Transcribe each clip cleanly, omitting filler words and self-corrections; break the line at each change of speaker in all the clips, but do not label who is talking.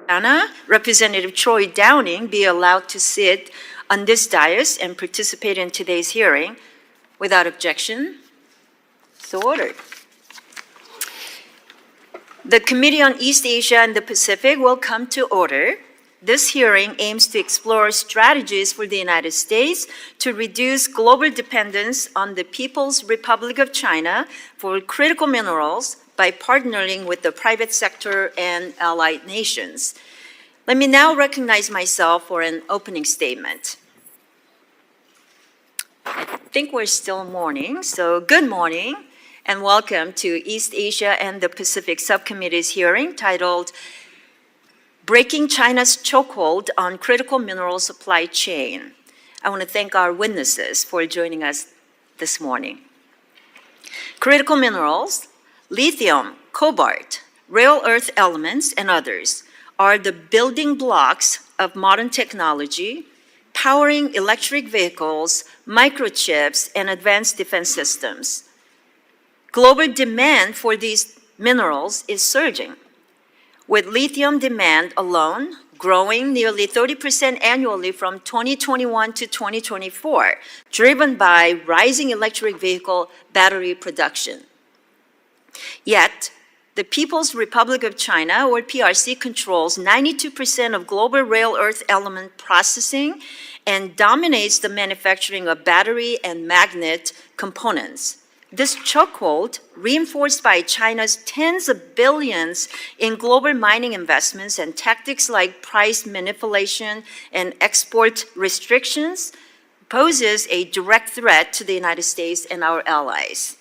Anna, Representative Troy Downing be allowed to sit on this dais and participate in today's hearing without objection. So ordered. The Committee on East Asia and the Pacific will come to order. This hearing aims to explore strategies for the United States to reduce global dependence on the People's Republic of China for critical minerals by partnering with the private sector and allied nations. Let me now recognize myself for an opening statement. I think we're still morning, so good morning and welcome to East Asia and the Pacific Subcommittee's hearing titled Breaking China's Chokehold on Critical Mineral Supply Chain. I want to thank our witnesses for joining us this morning. Critical minerals, lithium, cobalt, rare earth elements, and others are the building blocks of modern technology, powering electric vehicles, microchips, and advanced defense systems. Global demand for these minerals is surging, with lithium demand alone growing nearly 30% annually from 2021 to 2024, driven by rising electric vehicle battery production. Yet, the People's Republic of China, or PRC, controls 92% of global rare earth element processing and dominates the manufacturing of battery and magnet components. This chokehold, reinforced by China's tens of billions in global mining investments and tactics like price manipulation and export restrictions, poses a direct threat to the United States and our allies.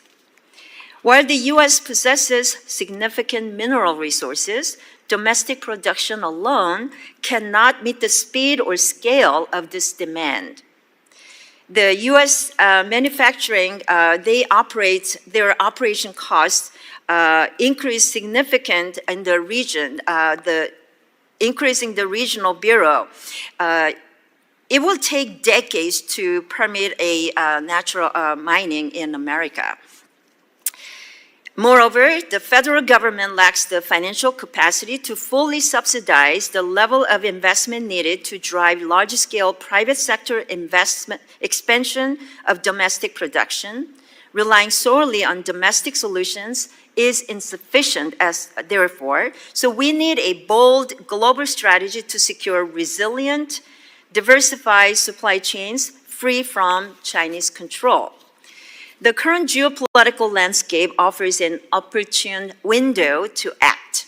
While the U.S. possesses significant mineral resources, domestic production alone cannot meet the speed or scale of this demand. The U.S. manufacturing, their operation costs increase significant in the region, increasing the regional bureau. It will take decades to permit a natural mining in America. Moreover, the federal government lacks the financial capacity to fully subsidize the level of investment needed to drive large-scale private sector investment expansion of domestic production. Relying solely on domestic solutions is insufficient therefore, so we need a bold global strategy to secure resilient, diversified supply chains free from Chinese control. The current geopolitical landscape offers an opportune window to act.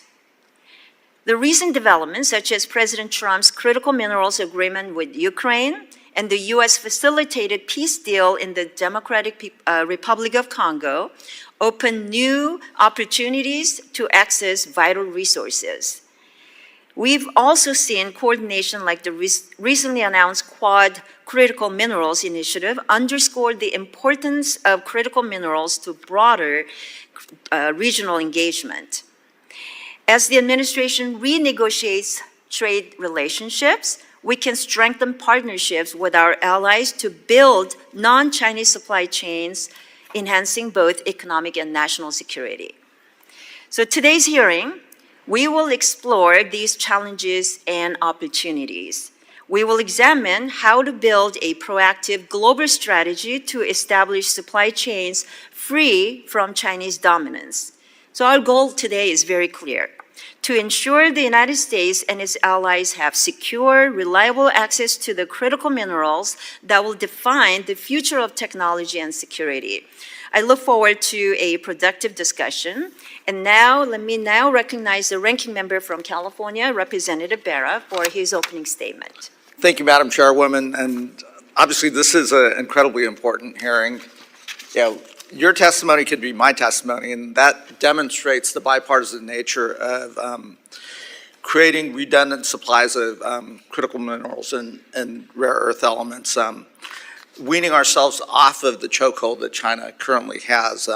The recent developments, such as President Trump's critical minerals agreement with Ukraine and the U.S. facilitated peace deal in the Democratic Republic of Congo, open new opportunities to access vital resources. We've also seen coordination like the recently announced Quad Critical Minerals Initiative underscore the importance of critical minerals to broader regional engagement. As the administration renegotiates trade relationships, we can strengthen partnerships with our allies to build non-Chinese supply chains, enhancing both economic and national security. So today's hearing, we will explore these challenges and opportunities. We will examine how to build a proactive global strategy to establish supply chains free from Chinese dominance. So our goal today is very clear: to ensure the United States and its allies have secure, reliable access to the critical minerals that will define the future of technology and security. I look forward to a productive discussion. And now, let me now recognize the ranking member from California, Representative Berra, for his opening statement.
Thank you, Madam Chairwoman. And obviously, this is an incredibly important hearing. Your testimony could be my testimony, and that demonstrates the bipartisan nature of creating redundant supplies of critical minerals and rare earth elements. Weaning ourselves off of the chokehold that China currently has,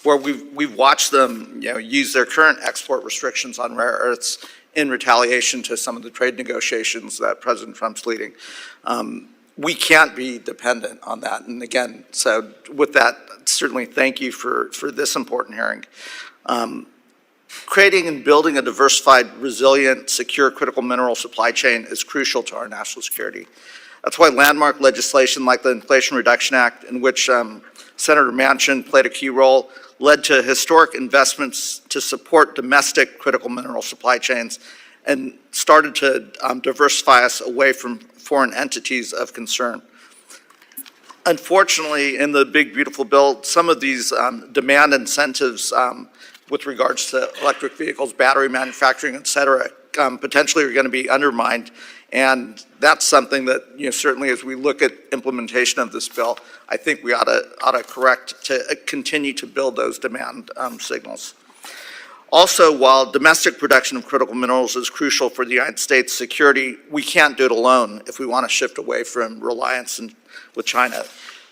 where we've watched them, use their current export restrictions on rare earths in retaliation to some of the trade negotiations that President Trump's leading. We can't be dependent on that. And again, so with that, certainly thank you for this important hearing. Creating and building a diversified, resilient, secure critical mineral supply chain is crucial to our national security. That's why landmark legislation like the Inflation Reduction Act, in which Senator Manchin played a key role, led to historic investments to support domestic critical mineral supply chains and started to diversify us away from foreign entities of concern. Unfortunately, in the big, beautiful bill, some of these demand incentives with regards to electric vehicles, battery manufacturing, et cetera, potentially are going to be undermined. And that's something that, certainly as we look at implementation of this bill, I think we ought to correct to continue to build those demand signals. Also, while domestic production of critical minerals is crucial for the United States security, we can't do it alone if we want to shift away from reliance with China.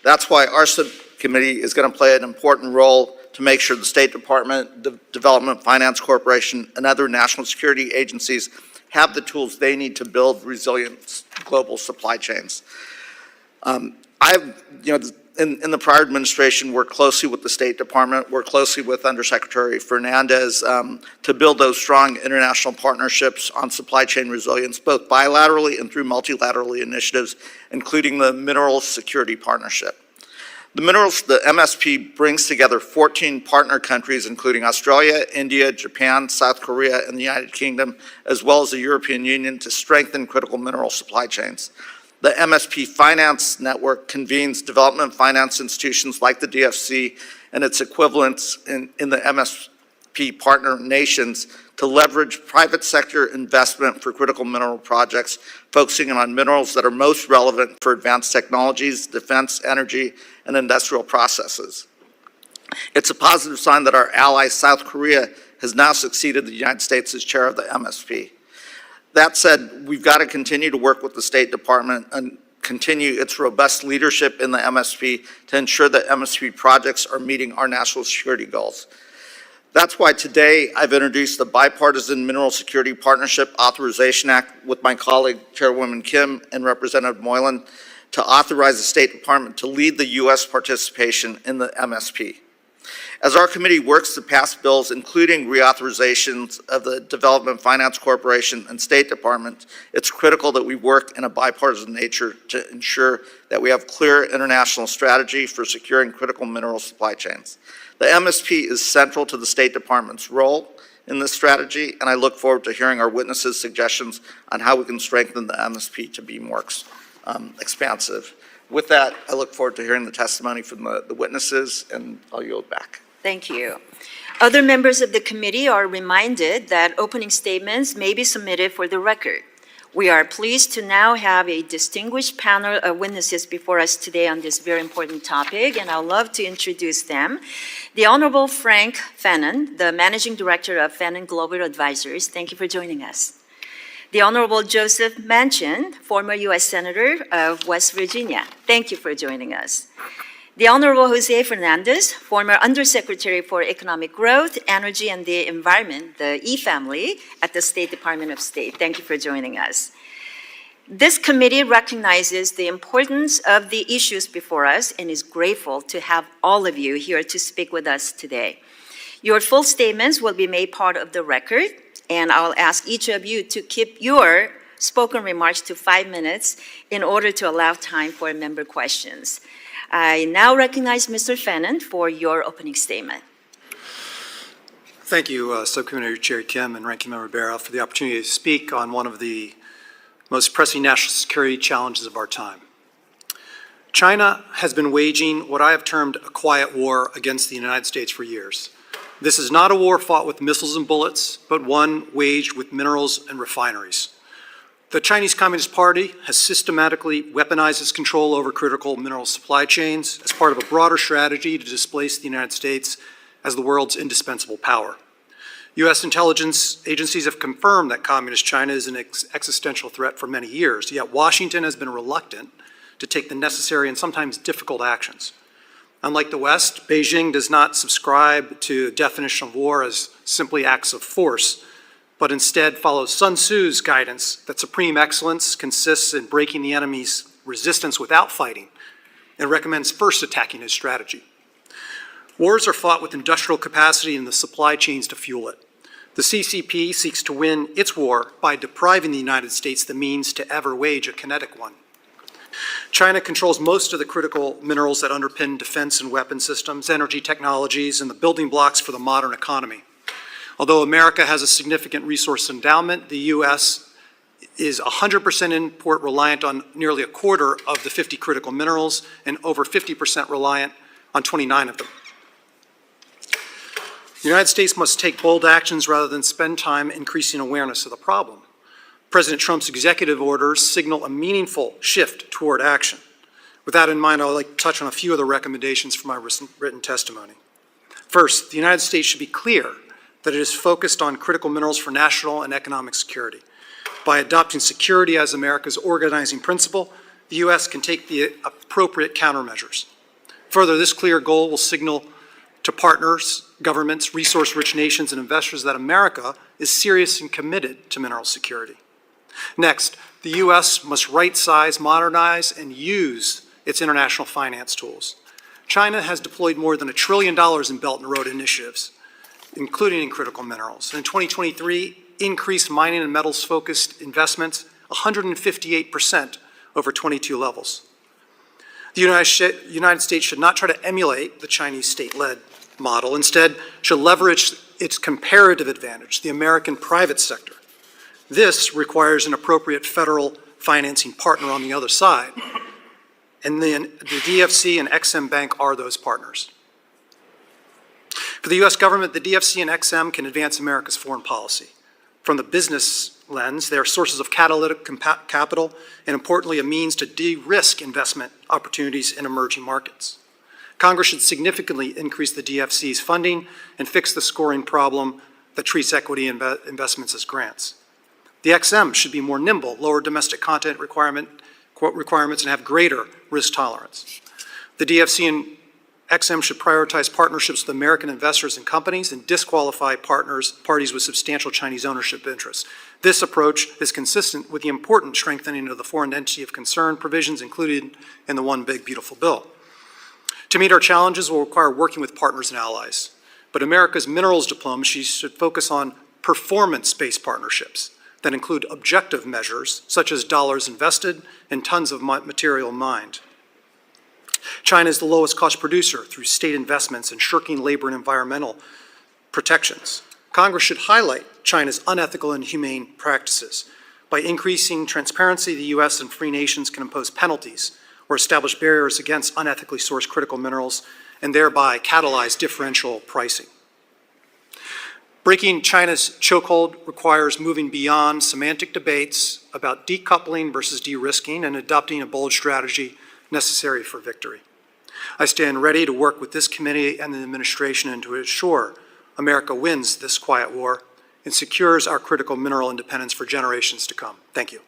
That's why our subcommittee is going to play an important role to make sure the State Department, the Development Finance Corporation, and other national security agencies have the tools they need to build resilient global supply chains. In the prior administration, worked closely with the State Department, worked closely with Undersecretary Fernandez to build those strong international partnerships on supply chain resilience, both bilaterally and through multilateral initiatives, including the Minerals Security Partnership. The MSP brings together 14 partner countries, including Australia, India, Japan, South Korea, and the United Kingdom, as well as the European Union, to strengthen critical mineral supply chains. The MSP Finance Network convenes development finance institutions like the DFC and its equivalents in the MSP partner nations to leverage private sector investment for critical mineral projects, focusing on minerals that are most relevant for advanced technologies, defense, energy, and industrial processes. It's a positive sign that our ally, South Korea, has now succeeded the United States as chair of the MSP. That said, we've got to continue to work with the State Department and continue its robust leadership in the MSP to ensure that MSP projects are meeting our national security goals. That's why today I've introduced the Bipartisan Mineral Security Partnership Authorization Act with my colleague, Chairwoman Kim and Representative Moylan, to authorize the State Department to lead the U.S. participation in the MSP. As our committee works to pass bills, including reauthorizations of the Development Finance Corporation and State Department, it's critical that we work in a bipartisan nature to ensure that we have clear international strategy for securing critical mineral supply chains. The MSP is central to the State Department's role in this strategy, and I look forward to hearing our witnesses' suggestions on how we can strengthen the MSP to be more expansive. With that, I look forward to hearing the testimony from the witnesses, and I'll yield back.
Thank you. Other members of the committee are reminded that opening statements may be submitted for the record. We are pleased to now have a distinguished panel of witnesses before us today on this very important topic, and I'd love to introduce them. The Honorable Frank Fannon, the Managing Director of Fannon Global Advisors. Thank you for joining us. The Honorable Joseph Manchin, former U.S. Senator of West Virginia. Thank you for joining us. The Honorable Jose Fernandez, former Undersecretary for Economic Growth, Energy, and the Environment, the E family, at the State Department of State. Thank you for joining us. This committee recognizes the importance of the issues before us and is grateful to have all of you here to speak with us today. Your full statements will be made part of the record, and I'll ask each of you to keep your spoken remarks to 5 minutes in order to allow time for member questions. I now recognize Mr. Fannon for your opening statement.
Thank you, Subcommittee Chair Kim and Ranking Member Barra, for the opportunity to speak on one of the most pressing national security challenges of our time. China has been waging what I have termed a quiet war against the United States for years. This is not a war fought with missiles and bullets, but one waged with minerals and refineries. The Chinese Communist Party has systematically weaponized its control over critical mineral supply chains as part of a broader strategy to displace the United States as the world's indispensable power. U.S. intelligence agencies have confirmed that Communist China is an existential threat for many years, yet Washington has been reluctant to take the necessary and sometimes difficult actions. Unlike the West, Beijing does not subscribe to the definition of war as simply acts of force, but instead follows Sun Tzu's guidance that supreme excellence consists in breaking the enemy's resistance without fighting, and recommends first attacking his strategy. Wars are fought with industrial capacity and the supply chains to fuel it. The CCP seeks to win its war by depriving the United States the means to ever wage a kinetic one. China controls most of the critical minerals that underpin defense and weapon systems, energy technologies, and the building blocks for the modern economy. Although America has a significant resource endowment, the U.S. is 100% import reliant on nearly a quarter of the 50 critical minerals and over 50% reliant on 29 of them. The United States must take bold actions rather than spend time increasing awareness of the problem. President Trump's executive orders signal a meaningful shift toward action. With that in mind, I would like to touch on a few of the recommendations from my written testimony. First, the United States should be clear that it is focused on critical minerals for national and economic security. By adopting security as America's organizing principle, the U.S. can take the appropriate countermeasures. Further, this clear goal will signal to partners, governments, resource-rich nations, and investors that America is serious and committed to mineral security. Next, the U.S. must right-size, modernize, and use its international finance tools. China has deployed more than $1 trillion in Belt and Road initiatives, including in critical minerals. And in 2023, increased mining and metals-focused investments 158% over 22 levels. The United States should not try to emulate the Chinese state-led model. Instead, should leverage its comparative advantage, the American private sector. This requires an appropriate federal financing partner on the other side. And then the DFC and XM Bank are those partners. For the U.S. government, the DFC and XM can advance America's foreign policy. From the business lens, they are sources of catalytic capital and, importantly, a means to de-risk investment opportunities in emerging markets. Congress should significantly increase the DFC's funding and fix the scoring problem that treats equity investments as grants. The XM should be more nimble, lower domestic content requirements, and have greater risk tolerance. The DFC and XM should prioritize partnerships with American investors and companies and disqualify parties with substantial Chinese ownership interests. This approach is consistent with the important strengthening of the foreign entity of concern provisions included in the One Big Beautiful Bill. To meet our challenges will require working with partners and allies, but America's minerals diplomacy should focus on performance-based partnerships that include objective measures such as dollars invested and tons of material mined. China is the lowest cost producer through state investments and shirking labor and environmental protections. Congress should highlight China's unethical and inhumane practices. By increasing transparency, the U.S. and free nations can impose penalties or establish barriers against unethically sourced critical minerals and thereby catalyze differential pricing. Breaking China's chokehold requires moving beyond semantic debates about decoupling versus de-risking and adopting a bold strategy necessary for victory. I stand ready to work with this committee and the administration and to ensure America wins this quiet war and secures our critical mineral independence for generations to come. Thank you.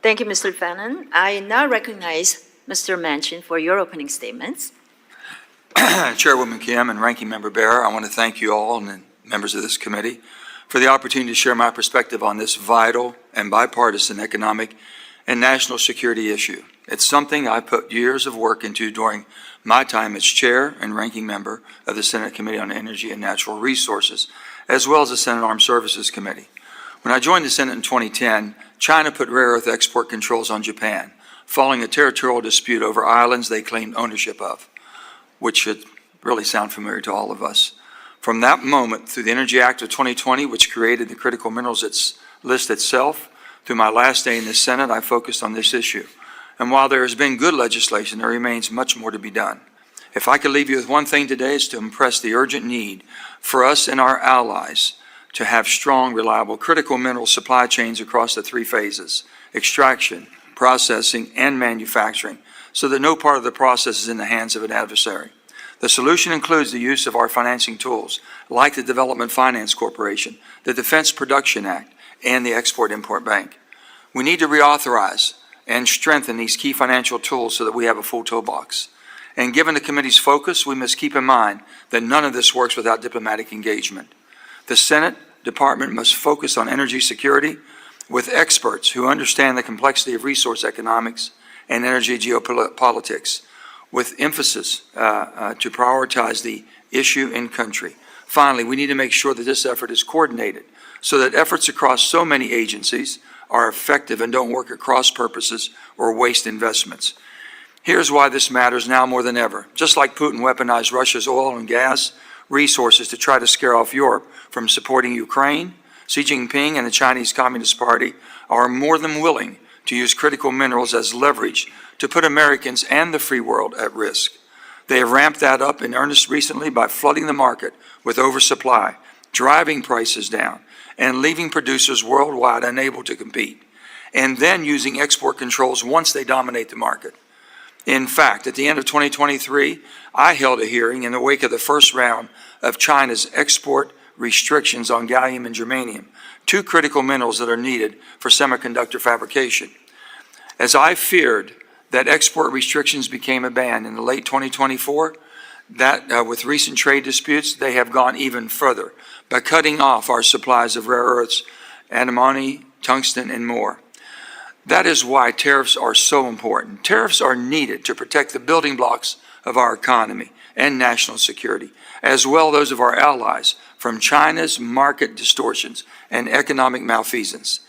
Thank you, Mr. Fannon. I now recognize Mr. Manchin for your opening statements.
Chairwoman Kim and Ranking Member Bear, I want to thank you all and the members of this committee for the opportunity to share my perspective on this vital and bipartisan economic and national security issue. It's something I put years of work into during my time as chair and ranking member of the Senate Committee on Energy and Natural Resources, as well as the Senate Armed Services Committee. When I joined the Senate in 2010, China put rare earth export controls on Japan, following a territorial dispute over islands they claimed ownership of, which should really sound familiar to all of us. From that moment, through the Energy Act of 2020, which created the critical minerals list itself, through my last day in the Senate, I focused on this issue. And while there has been good legislation, there remains much more to be done. If I could leave you with one thing today, it's to impress the urgent need for us and our allies to have strong, reliable, critical mineral supply chains across the three phases: extraction, processing, and manufacturing, so that no part of the process is in the hands of an adversary. The solution includes the use of our financing tools, like the Development Finance Corporation, the Defense Production Act, and the Export-Import Bank. We need to reauthorize and strengthen these key financial tools so that we have a full toolbox. And given the committee's focus, we must keep in mind that none of this works without diplomatic engagement. The Senate Department must focus on energy security with experts who understand the complexity of resource economics and energy geopolitics, with emphasis to prioritize the issue in country, Finally, we need to make sure that this effort is coordinated so that efforts across so many agencies are effective and don't work at cross purposes or waste investments. Here's why this matters now more than ever. Just like Putin weaponized Russia's oil and gas resources to try to scare off Europe from supporting Ukraine, Xi Jinping and the Chinese Communist Party are more than willing to use critical minerals as leverage to put Americans and the free world at risk. They have ramped that up in earnest recently by flooding the market with oversupply, driving prices down, and leaving producers worldwide unable to compete, and then using export controls once they dominate the market. In fact, at the end of 2023, I held a hearing in the wake of the first round of China's export restrictions on gallium and germanium, two critical minerals that are needed for semiconductor fabrication. As I feared that export restrictions became a ban in the late 2024, that with recent trade disputes, they have gone even further by cutting off our supplies of rare earths, antimony, tungsten, and more. That is why tariffs are so important. Tariffs are needed to protect the building blocks of our economy and national security, as well as those of our allies from China's market distortions and economic malfeasance.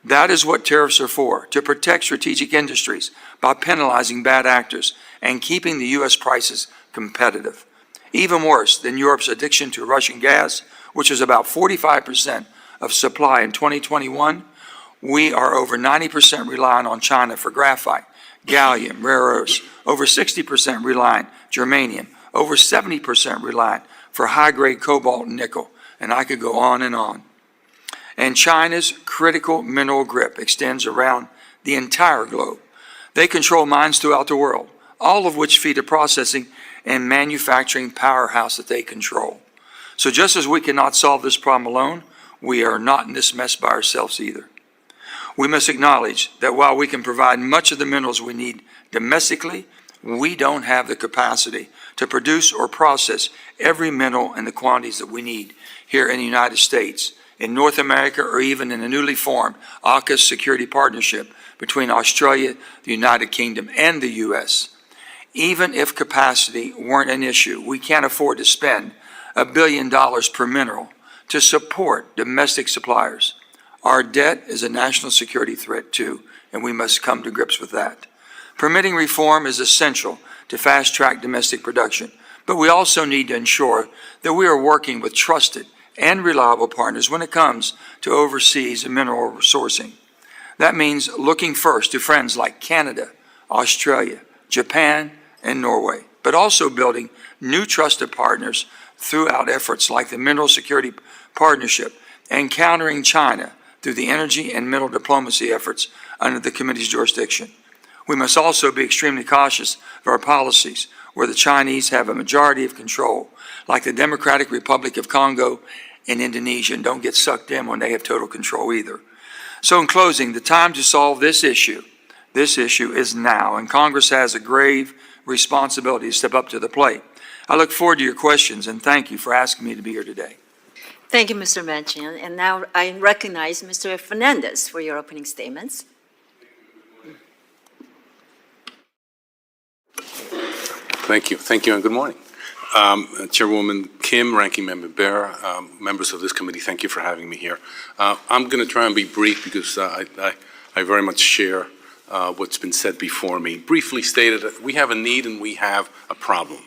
That is what tariffs are for, to protect strategic industries by penalizing bad actors and keeping the U.S. prices competitive. Even worse than Europe's addiction to Russian gas, which is about 45% of supply in 2021, we are over 90% reliant on China for graphite, gallium, rare earths, over 60% reliant germanium, over 70% reliant for high-grade cobalt and nickel, and I could go on and on. And China's critical mineral grip extends around the entire globe. They control mines throughout the world, all of which feed a processing and manufacturing powerhouse that they control. So just as we cannot solve this problem alone, we are not in this mess by ourselves either. We must acknowledge that while we can provide much of the minerals we need domestically, we don't have the capacity to produce or process every mineral in the quantities that we need here in the United States, in North America, or even in a newly formed AUKUS security partnership between Australia, the United Kingdom, and the U.S. Even if capacity weren't an issue, we can't afford to spend $1 billion per mineral to support domestic suppliers. Our debt is a national security threat too, and we must come to grips with that. Permitting reform is essential to fast-track domestic production, but we also need to ensure that we are working with trusted and reliable partners when it comes to overseas mineral sourcing. That means looking first to friends like Canada, Australia, Japan, and Norway, but also building new trusted partners throughout efforts like the Mineral Security Partnership and countering China through the energy and mineral diplomacy efforts under the committee's jurisdiction. We must also be extremely cautious of our policies where the Chinese have a majority of control, like the Democratic Republic of Congo and Indonesia, and don't get sucked in when they have total control either. So in closing, the time to solve this issue is now, and Congress has a grave responsibility to step up to the plate. I look forward to your questions, and thank you for asking me to be here today.
Thank you, Mr. Manchin. And now I recognize Mr. Fernandez for your opening statements.
Thank you, and good morning. Chairwoman Kim, Ranking Member Bear, members of this committee, thank you for having me here. I'm going to try and be brief because I very much share what's been said before me. Briefly stated, we have a need and we have a problem.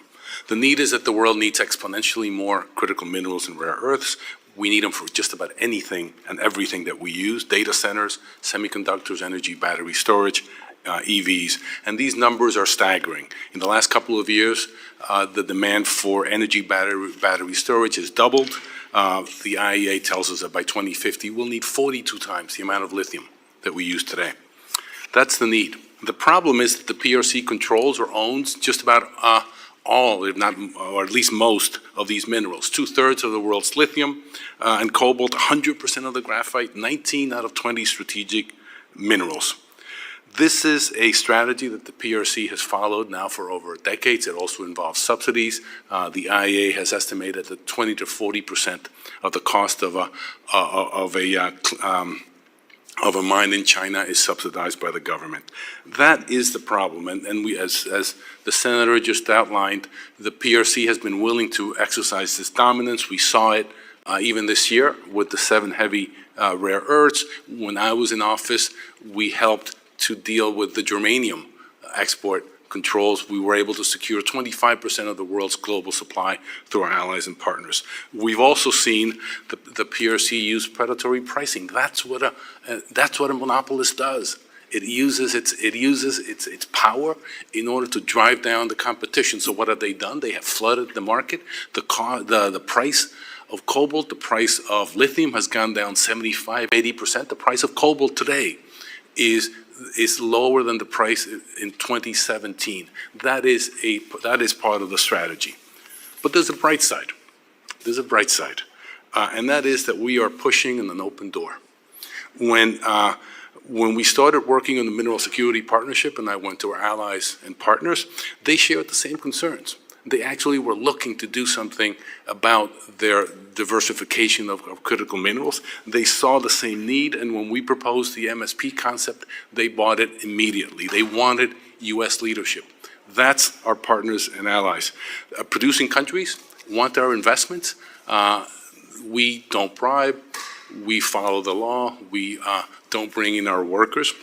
The need is that the world needs exponentially more critical minerals and rare earths. We need them for just about anything and everything that we use: data centers, semiconductors, energy, battery storage, EVs, and these numbers are staggering. In the last couple of years, the demand for energy battery storage has doubled. The IEA tells us that by 2050, we'll need 42 times the amount of lithium that we use today. That's the need. The problem is that the PRC controls or owns just about all, if not, or at least most of these minerals. 2/3 of the world's lithium and cobalt, 100% of the graphite, 19 out of 20 strategic minerals. This is a strategy that the PRC has followed now for over decades. It also involves subsidies. The IEA has estimated that 20 to 40% of the cost of a of a mine in China is subsidized by the government. That is the problem, and we, as the Senator just outlined, the PRC has been willing to exercise this dominance. We saw it even this year with the 7 heavy rare earths. When I was in office, we helped to deal with the germanium export controls. We were able to secure 25% of the world's global supply through our allies and partners. We've also seen the PRC use predatory pricing. That's what a monopolist does. It uses its power in order to drive down the competition. So what have they done? They have flooded the market. The price of cobalt, the price of lithium has gone down 75, 80%. The price of cobalt today is lower than the price in 2017. That is part of the strategy. But there's a bright side. There's a bright side, and that is that we are pushing an open door. When we started working on the Mineral Security Partnership, and I went to our allies and partners, they shared the same concerns. They actually were looking to do something about their diversification of critical minerals. They saw the same need, and when we proposed the MSP concept, they bought it immediately. They wanted U.S. leadership. That's our partners and allies. Producing countries want our investments. We don't bribe. We follow the law. We don't bring in our workers.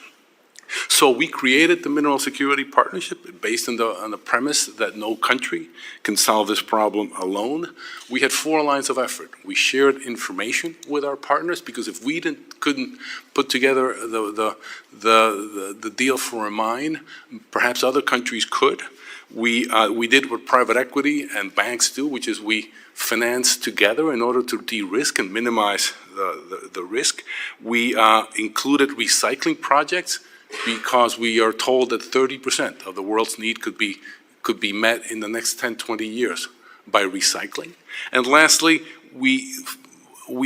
So we created the Mineral Security Partnership based on the premise that no country can solve this problem alone. We had 4 lines of effort. We shared information with our partners, because if we couldn't put together the deal for a mine, perhaps other countries could. We did what private equity and banks do, which is we finance together in order to de-risk and minimize the risk. We included recycling projects, because we are told that 30% of the world's need could be met in the next 10, 20 years by recycling. And lastly, we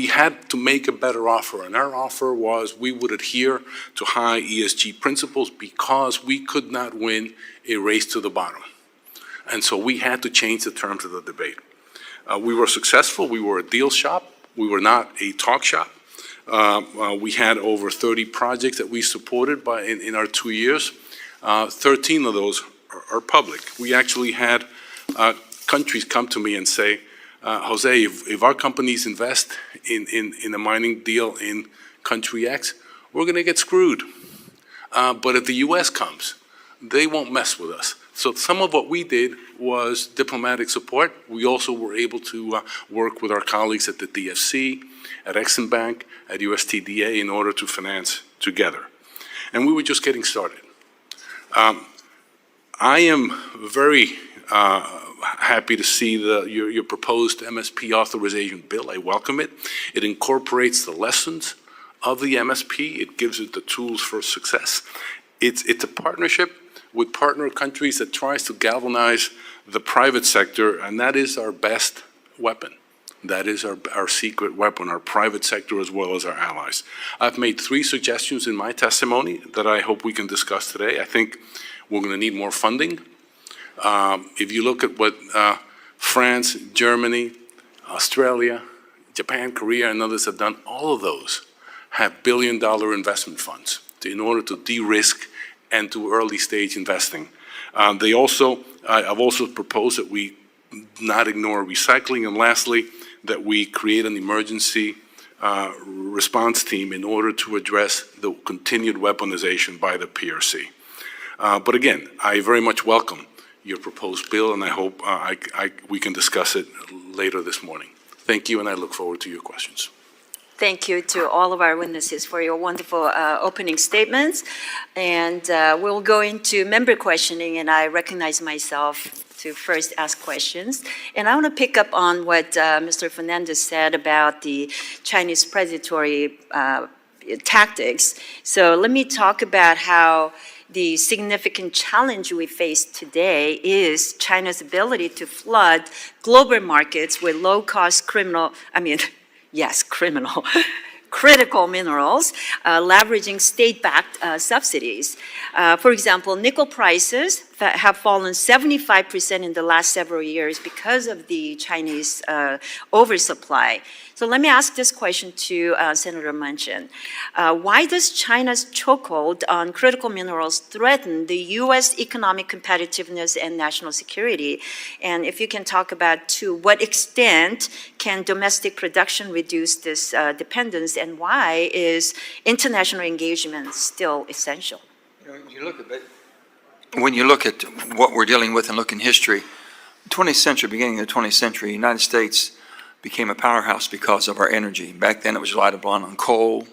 had to make a better offer, and our offer was we would adhere to high ESG principles, because we could not win a race to the bottom. And so we had to change the terms of the debate. We were successful. We were a deal shop. We were not a talk shop. We had over 30 projects that we supported in our 2 years. 13 of those are public. We actually had countries come to me and say, Jose, if our companies invest in a mining deal in country X, we're going to get screwed. But if the U.S. comes, they won't mess with us. So some of what we did was diplomatic support. We also were able to work with our colleagues at the DFC, at Exim Bank, at USTDA in order to finance together. And we were just getting started. I am very happy to see your proposed MSP authorization bill. I welcome it. It incorporates the lessons of the MSP. It gives it the tools for success. It's a partnership with partner countries that tries to galvanize the private sector, and that is our best weapon. That is our secret weapon, our private sector as well as our allies. I've made 3 suggestions in my testimony that I hope we can discuss today. I think we're going to need more funding. If you look at what France, Germany, Australia, Japan, Korea, and others have done, all of those have billion-dollar investment funds in order to de-risk and do early-stage investing. I've also proposed that we not ignore recycling, and lastly, that we create an emergency response team in order to address the continued weaponization by the PRC. But again, I very much welcome your proposed bill, and I hope we can discuss it later this morning. Thank you, and I look forward to your questions.
Thank you to all of our witnesses for your wonderful opening statements. And we'll go into member questioning, and I recognize myself to first ask questions. And I want to pick up on what Mr. Fernandez said about the Chinese predatory tactics. So let me talk about how the significant challenge we face today is China's ability to flood global markets with low-cost critical minerals, leveraging state-backed subsidies. For example, nickel prices have fallen 75% in the last several years because of the Chinese oversupply. So let me ask this question to Senator Manchin. Why does China's chokehold on critical minerals threaten the U.S. economic competitiveness and national security? And if you can talk about to what extent can domestic production reduce this dependence, and why is international engagement still essential?
When you look at what we're dealing with and look in history, 20th century, beginning of the 20th century, the United States became a powerhouse because of our energy. Back then it was relied upon on coal,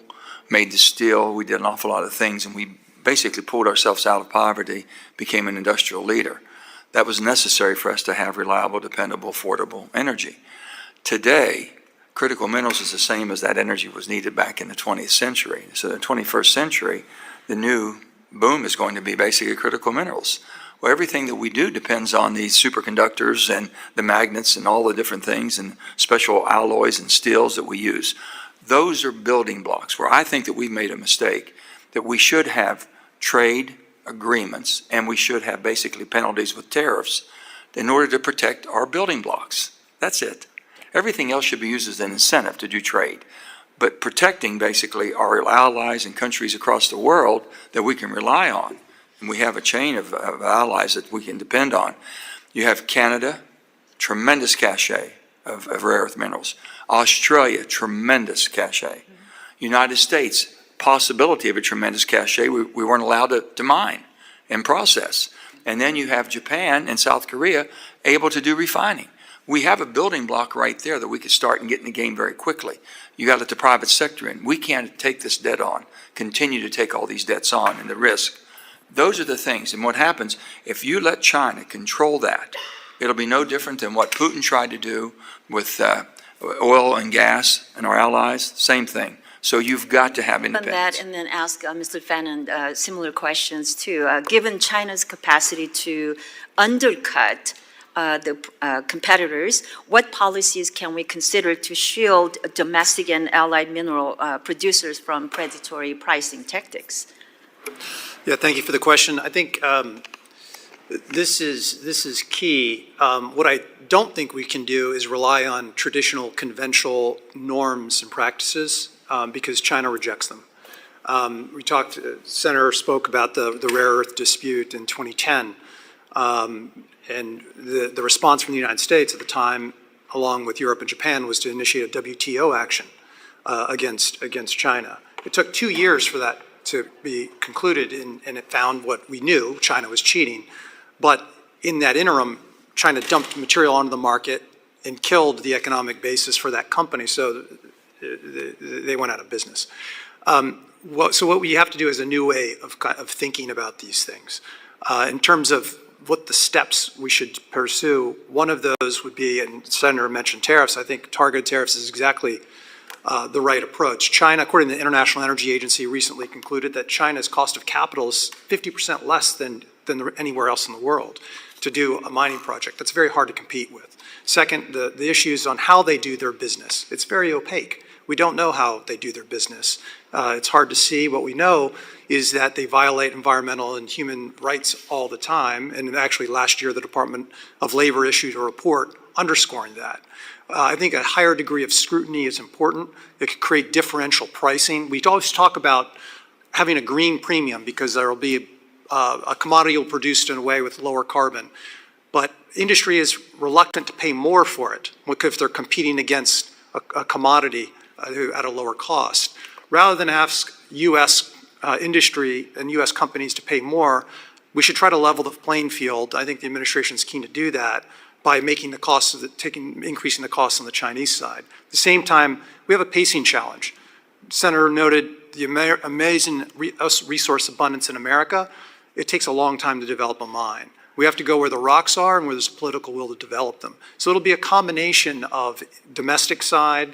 made the steel, we did an awful lot of things, and we basically pulled ourselves out of poverty, became an industrial leader. That was necessary for us to have reliable, dependable, affordable energy. Today, critical minerals is the same as that energy was needed back in the 20th century. So in the 21st century, the new boom is going to be basically critical minerals. Well, everything that we do depends on these superconductors and the magnets and all the different things and special alloys and steels that we use. Those are building blocks where I think that we've made a mistake, that we should have trade agreements and we should have basically penalties with tariffs in order to protect our building blocks. That's it. Everything else should be used as an incentive to do trade. But protecting basically our allies and countries across the world that we can rely on. And we have a chain of allies that we can depend on. You have Canada, tremendous cachet of rare earth minerals. Australia, tremendous cachet. United States, possibility of a tremendous cachet we weren't allowed to mine and process. And then you have Japan and South Korea able to do refining. We have a building block right there that we could start and get in the game very quickly. You got to let the private sector in. We can't take this debt on, continue to take all these debts on and the risk. Those are the things. And what happens, if you let China control that, it'll be no different than what Putin tried to do with oil and gas and our allies. Same thing. So you've got to have independence.
And then ask Mr. Fannon similar questions too. Given China's capacity to undercut the competitors, what policies can we consider to shield domestic and allied mineral producers from predatory pricing tactics?
Yeah, thank you for the question. I think this is key. What I don't think we can do is rely on traditional conventional norms and practices because China rejects them. Senator spoke about the rare earth dispute in 2010. And the response from the United States at the time, along with Europe and Japan, was to initiate a WTO action against China. It took 2 years for that to be concluded, and it found what we knew, China was cheating. But in that interim, China dumped material onto the market and killed the economic basis for that company, so they went out of business. So what we have to do is a new way of thinking about these things. In terms of what the steps we should pursue, one of those would be, and Senator mentioned tariffs, I think targeted tariffs is exactly the right approach. China, according to the International Energy Agency, recently concluded that China's cost of capital is 50% less than anywhere else in the world to do a mining project. That's very hard to compete with. Second, the issues on how they do their business. It's very opaque. We don't know how they do their business. It's hard to see. What we know is that they violate environmental and human rights all the time. And actually last year, the Department of Labor issued a report underscoring that. I think a higher degree of scrutiny is important. It could create differential pricing. We always talk about having a green premium because there will be a commodity will produced in a way with lower carbon. But industry is reluctant to pay more for it if they're competing against a commodity at a lower cost. Rather than ask U.S. Industry and U.S. companies to pay more, we should try to level the playing field. I think the administration is keen to do that by making the costs increasing the costs on the Chinese side. At the same time, we have a pacing challenge. Senator noted the amazing resource abundance in America. It takes a long time to develop a mine. We have to go where the rocks are and where there's political will to develop them. So it'll be a combination of domestic side,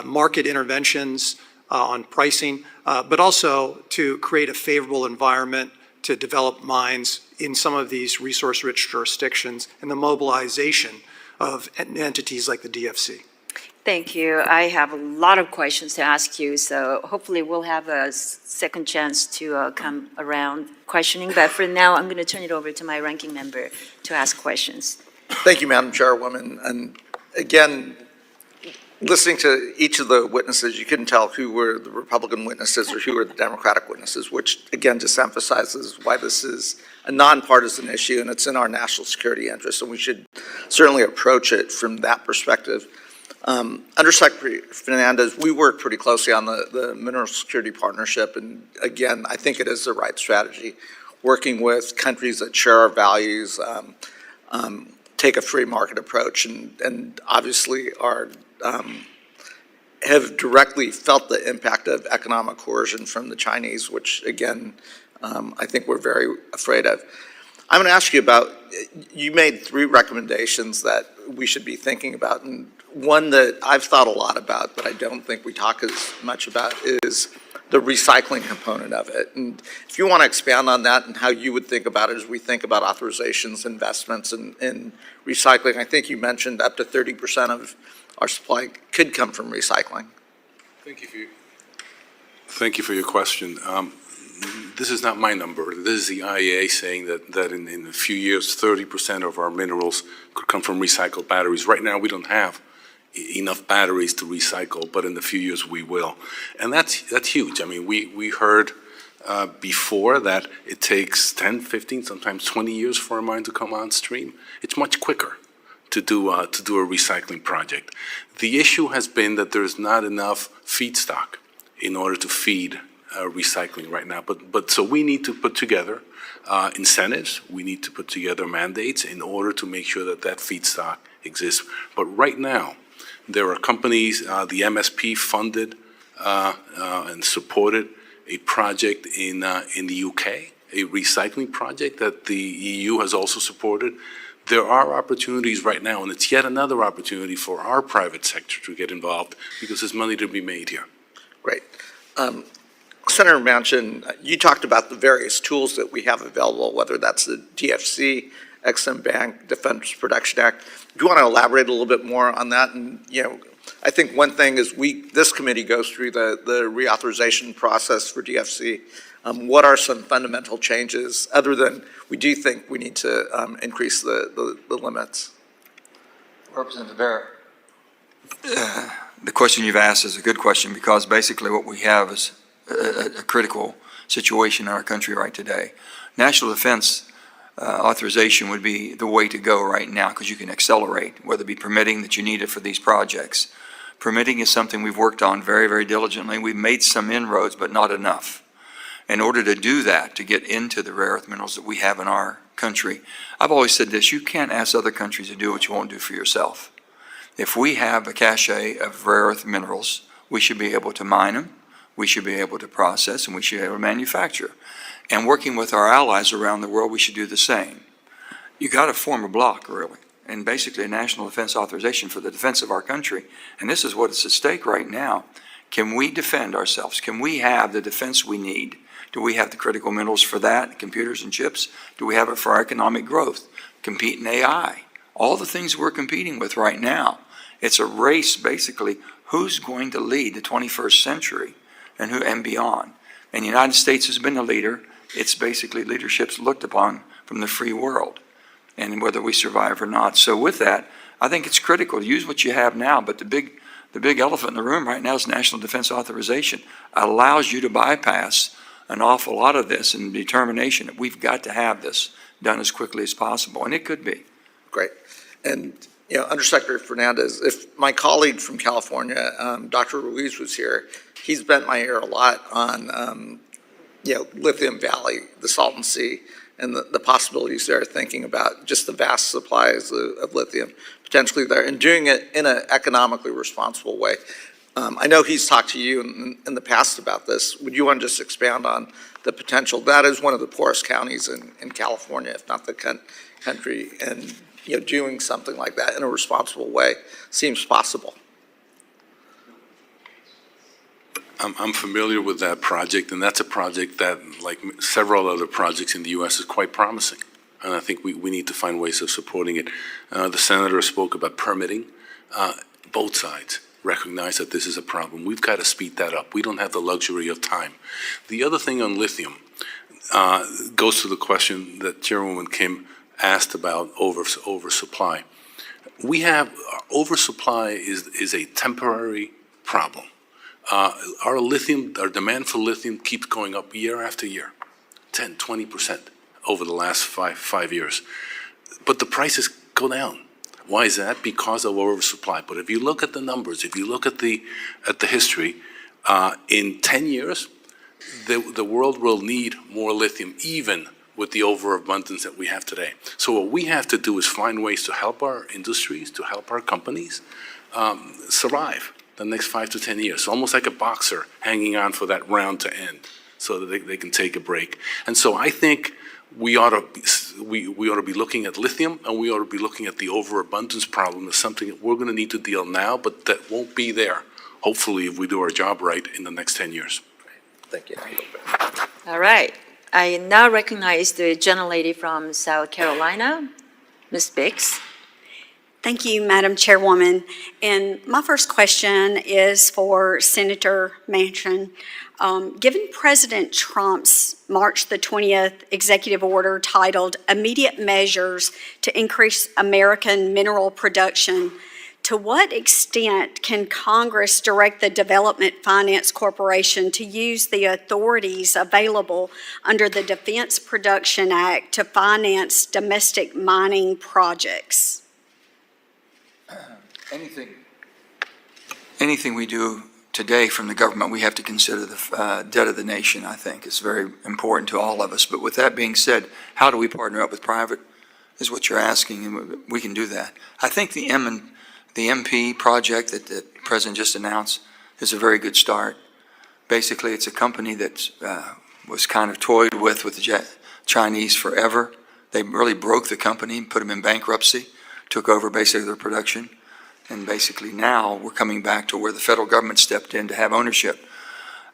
market interventions on pricing, but also to create a favorable environment to develop mines in some of these resource-rich jurisdictions and the mobilization of entities like the DFC.
Thank you. I have a lot of questions to ask you, so hopefully we'll have a second chance to come around questioning. But for now, I'm going to turn it over to my ranking member to ask questions.
Thank you, Madam Chairwoman. And again, listening to each of the witnesses, you couldn't tell who were the Republican witnesses or who were the Democratic witnesses, which again just emphasizes why this is a nonpartisan issue and it's in our national security interest, and we should certainly approach it from that perspective. Undersecretary Fernandez, we work pretty closely on the Mineral Security Partnership, and again, I think it is the right strategy, working with countries that share our values, take a free market approach, and obviously are have directly felt the impact of economic coercion from the Chinese, which again, I think we're very afraid of. I'm going to ask you about, you made 3 recommendations that we should be thinking about, and one that I've thought a lot about, but I don't think we talk as much about, is the recycling component of it. And if you want to expand on that and how you would think about it as we think about authorizations, investments in recycling, I think you mentioned up to 30% of our supply could come from recycling.
Thank you for your question. This is not my number. This is the IEA saying that in a few years, 30% of our minerals could come from recycled batteries. Right now, we don't have enough batteries to recycle, but in a few years we will. And that's huge. I mean, we heard before that it takes 10, 15, sometimes 20 years for a mine to come on stream. It's much quicker to do a recycling project. The issue has been that there's not enough feedstock in order to feed recycling right now. But so we need to put together incentives. We need to put together mandates in order to make sure that that feedstock exists. But right now, there are companies, the MSP funded and supported a project in the UK, a recycling project that the EU has also supported. There are opportunities right now, and it's yet another opportunity for our private sector to get involved because there's money to be made here.
Great. Senator Manchin, you talked about the various tools that we have available, whether that's the DFC, Exim Bank, Defense Production Act. Do you want to elaborate a little bit more on that? And, you know, I think one thing is this committee goes through the reauthorization process for DFC. What are some fundamental changes other than we do think we need to increase the limits?
Representative Barrett. The question you've asked is a good question because basically what we have is a critical situation in our country right today. National defense authorization would be the way to go right now because you can accelerate, whether it be permitting that you need it for these projects. Permitting is something we've worked on very, very diligently. We've made some inroads, but not enough. In order to do that, to get into the rare earth minerals that we have in our country, I've always said this, you can't ask other countries to do what you won't do for yourself. If we have a cache of rare earth minerals, we should be able to mine them, we should be able to process, and we should be able to manufacture. And working with our allies around the world, we should do the same. You got to form a block, really, and basically a national defense authorization for the defense of our country. And this is what is at stake right now. Can we defend ourselves? Can we have the defense we need? Do we have the critical minerals for that, computers and chips? Do we have it for our economic growth? Compete in AI? All the things we're competing with right now. It's a race, basically, who's going to lead the 21st century and beyond. And the United States has been the leader. It's basically leadership's looked upon from the free world, and whether we survive or not. So with that, I think it's critical to use what you have now, but the big elephant in the room right now is national defense authorization. It allows you to bypass an awful lot of this and determination that we've got to have this done as quickly as possible, and it could be.
Great. And, you know, Undersecretary Fernandez, if my colleague from California, Dr. Ruiz, was here, he's bent my ear a lot on, you know, Lithium Valley, the Salton Sea, and the possibilities there, thinking about just the vast supplies of lithium potentially there, and doing it in an economically responsible way. I know he's talked to you in the past about this. Would you want to just expand on the potential? That is one of the poorest counties in California, if not the country, and, you know, doing something like that in a responsible way seems possible.
I'm familiar with that project, and that's a project that, like several other projects in the U.S., is quite promising. And I think we need to find ways of supporting it. The senator spoke about permitting. Both sides recognize that this is a problem. We've got to speed that up. We don't have the luxury of time. The other thing on lithium goes to the question that Chairwoman Kim asked about oversupply. We have oversupply is a temporary problem. Our demand for lithium keeps going up year after year, 10, 20% over the last five years. But the prices go down. Why is that? Because of oversupply. But if you look at the numbers, if you look at the history, in 10 years, the world will need more lithium, even with the overabundance that we have today. So what we have to do is find ways to help our industries, to help our companies survive the next 5 to 10 years. Almost like a boxer hanging on for that round to end so that they can take a break. And so I think we ought to be looking at lithium, and we ought to be looking at the overabundance problem as something that we're going to need to deal now, but that won't be there, hopefully, if we do our job right in the next 10 years.
Thank you.
All right. I now recognize the gentlelady from South Carolina, Ms. Biggs.
Thank you, Madam Chairwoman. And my first question is for Senator Manchin. Given President Trump's March the 20th executive order titled Immediate Measures to Increase American Mineral Production, to what extent can Congress direct the Development Finance Corporation to use the authorities available under the Defense Production Act to finance domestic mining projects?
Anything we do today from the government, we have to consider the debt of the nation, I think. It's very important to all of us. But with that being said, how do we partner up with private is what you're asking, and we can do that. I think the MP project that the President just announced is a very good start. Basically, it's a company that was kind of toyed with the Chinese forever. They really broke the company, put them in bankruptcy, took over basically their production. And basically now we're coming back to where the federal government stepped in to have ownership.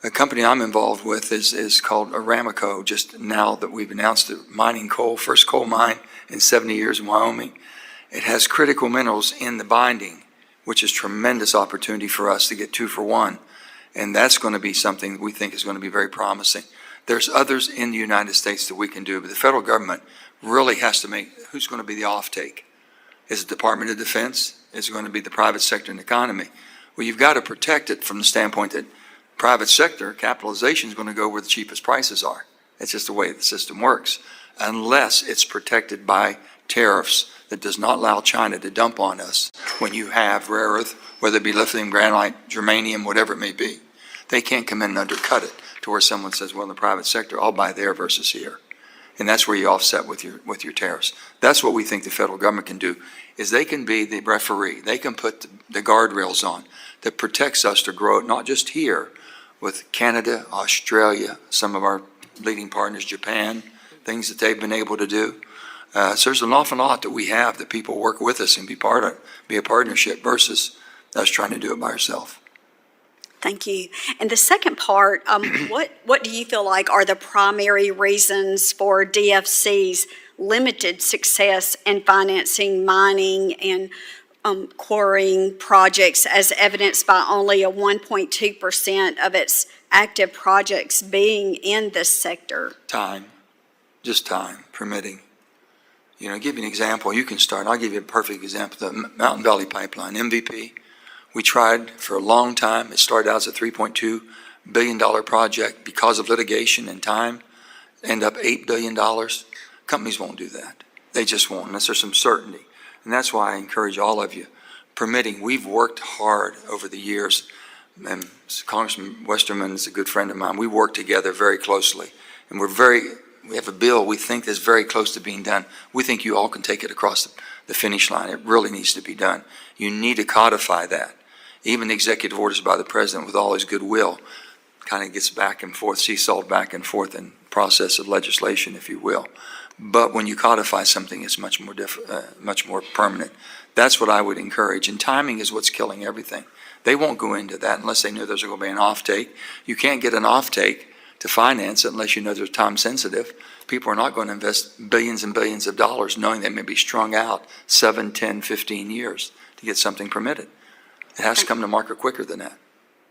The company I'm involved with is called Aramco, just now that we've announced the mining coal, first coal mine in 70 years in Wyoming. It has critical minerals in the binding, which is tremendous opportunity for us to get 2 for 1. And that's going to be something that we think is going to be very promising. There's others in the United States that we can do, but the federal government really has to make, who's going to be the offtake? Is it Department of Defense? Is it going to be the private sector and economy? Well, you've got to protect it from the standpoint that private sector capitalization is going to go where the cheapest prices are. It's just the way the system works, unless it's protected by tariffs that does not allow China to dump on us when you have rare earth, whether it be lithium, granite, germanium, whatever it may be. They can't come in and undercut it to where someone says, well, in the private sector, I'll buy there versus here. And that's where you offset with your tariffs. That's what we think the federal government can do, is they can be the referee. They can put the guardrails on that protects us to grow, not just here, with Canada, Australia, some of our leading partners, Japan, things that they've been able to do. So there's an awful lot that we have that people work with us and be a partnership versus us trying to do it by ourselves.
Thank you. And the second part, what do you feel like are the primary reasons for DFC's limited success in financing mining and quarrying projects, as evidenced by only a 1.2% of its active projects being in this sector?
Time, just time, permitting. You know, give you an example. You can start. I'll give you a perfect example. The Mountain Valley Pipeline, MVP. We tried for a long time. It started out as a $3.2 billion project. Because of litigation and time, end up $8 billion. Companies won't do that. They just won't, unless there's some certainty. And that's why I encourage all of you. Permitting, we've worked hard over the years, and Congressman Westerman is a good friend of mine. We work together very closely, and we have a bill we think is very close to being done. We think you all can take it across the finish line. It really needs to be done. You need to codify that. Even the executive orders by the president, with all his goodwill, kind of gets back and forth, seesawed back and forth in process of legislation, if you will. But when you codify something, it's much more permanent. That's what I would encourage. And timing is what's killing everything. They won't go into that unless they know there's going to be an offtake. You can't get an offtake to finance it unless you know they're time sensitive. People are not going to invest billions and billions of dollars knowing they may be strung out 7, 10, 15 years to get something permitted. It has to come to market quicker than that.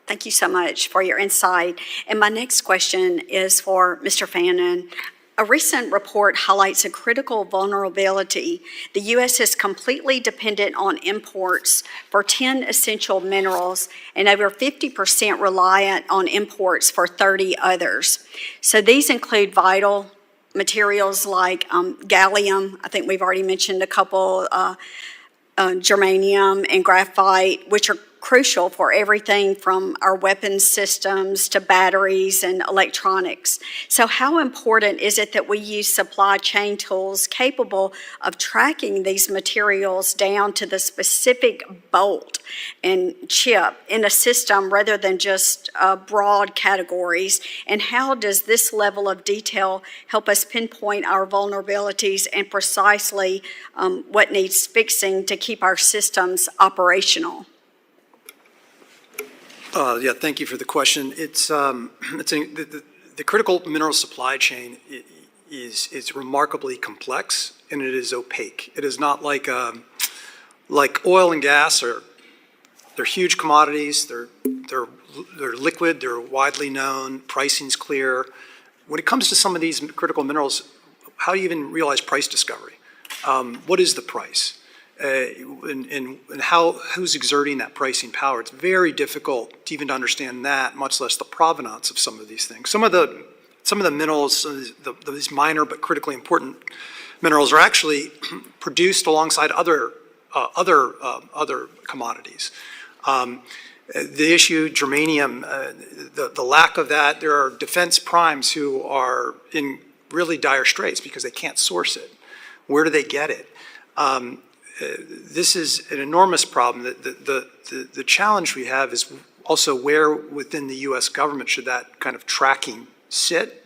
Thank you so much for your insight. And my next question is for Mr. Fannon. A recent report highlights a critical vulnerability. The U.S. is completely dependent on imports for 10 essential minerals and over 50% reliant on imports for 30 others. So these include vital materials like gallium, I think we've already mentioned a couple, germanium and graphite, which are crucial for everything from our weapons systems to batteries and electronics. So how important is it that we use supply chain tools capable of tracking these materials down to the specific bolt and chip in a system rather than just broad categories? And how does this level of detail help us pinpoint our vulnerabilities and precisely what needs fixing to keep our systems operational?
Thank you for the question. The critical mineral supply chain is remarkably complex and it is opaque. It is not like oil and gas. They're huge commodities. They're liquid. They're widely known. Pricing's clear. When it comes to some of these critical minerals, how do you even realize price discovery? What is the price? And who's exerting that pricing power? It's very difficult to even understand that, much less the provenance of some of these things. Some of the minerals, these minor but critically important minerals, are actually produced alongside other commodities. The issue, germanium, the lack of that, there are defense primes who are in really dire straits because they can't source it. Where do they get it? This is an enormous problem. The challenge we have is also where within the U.S. government should that kind of tracking sit.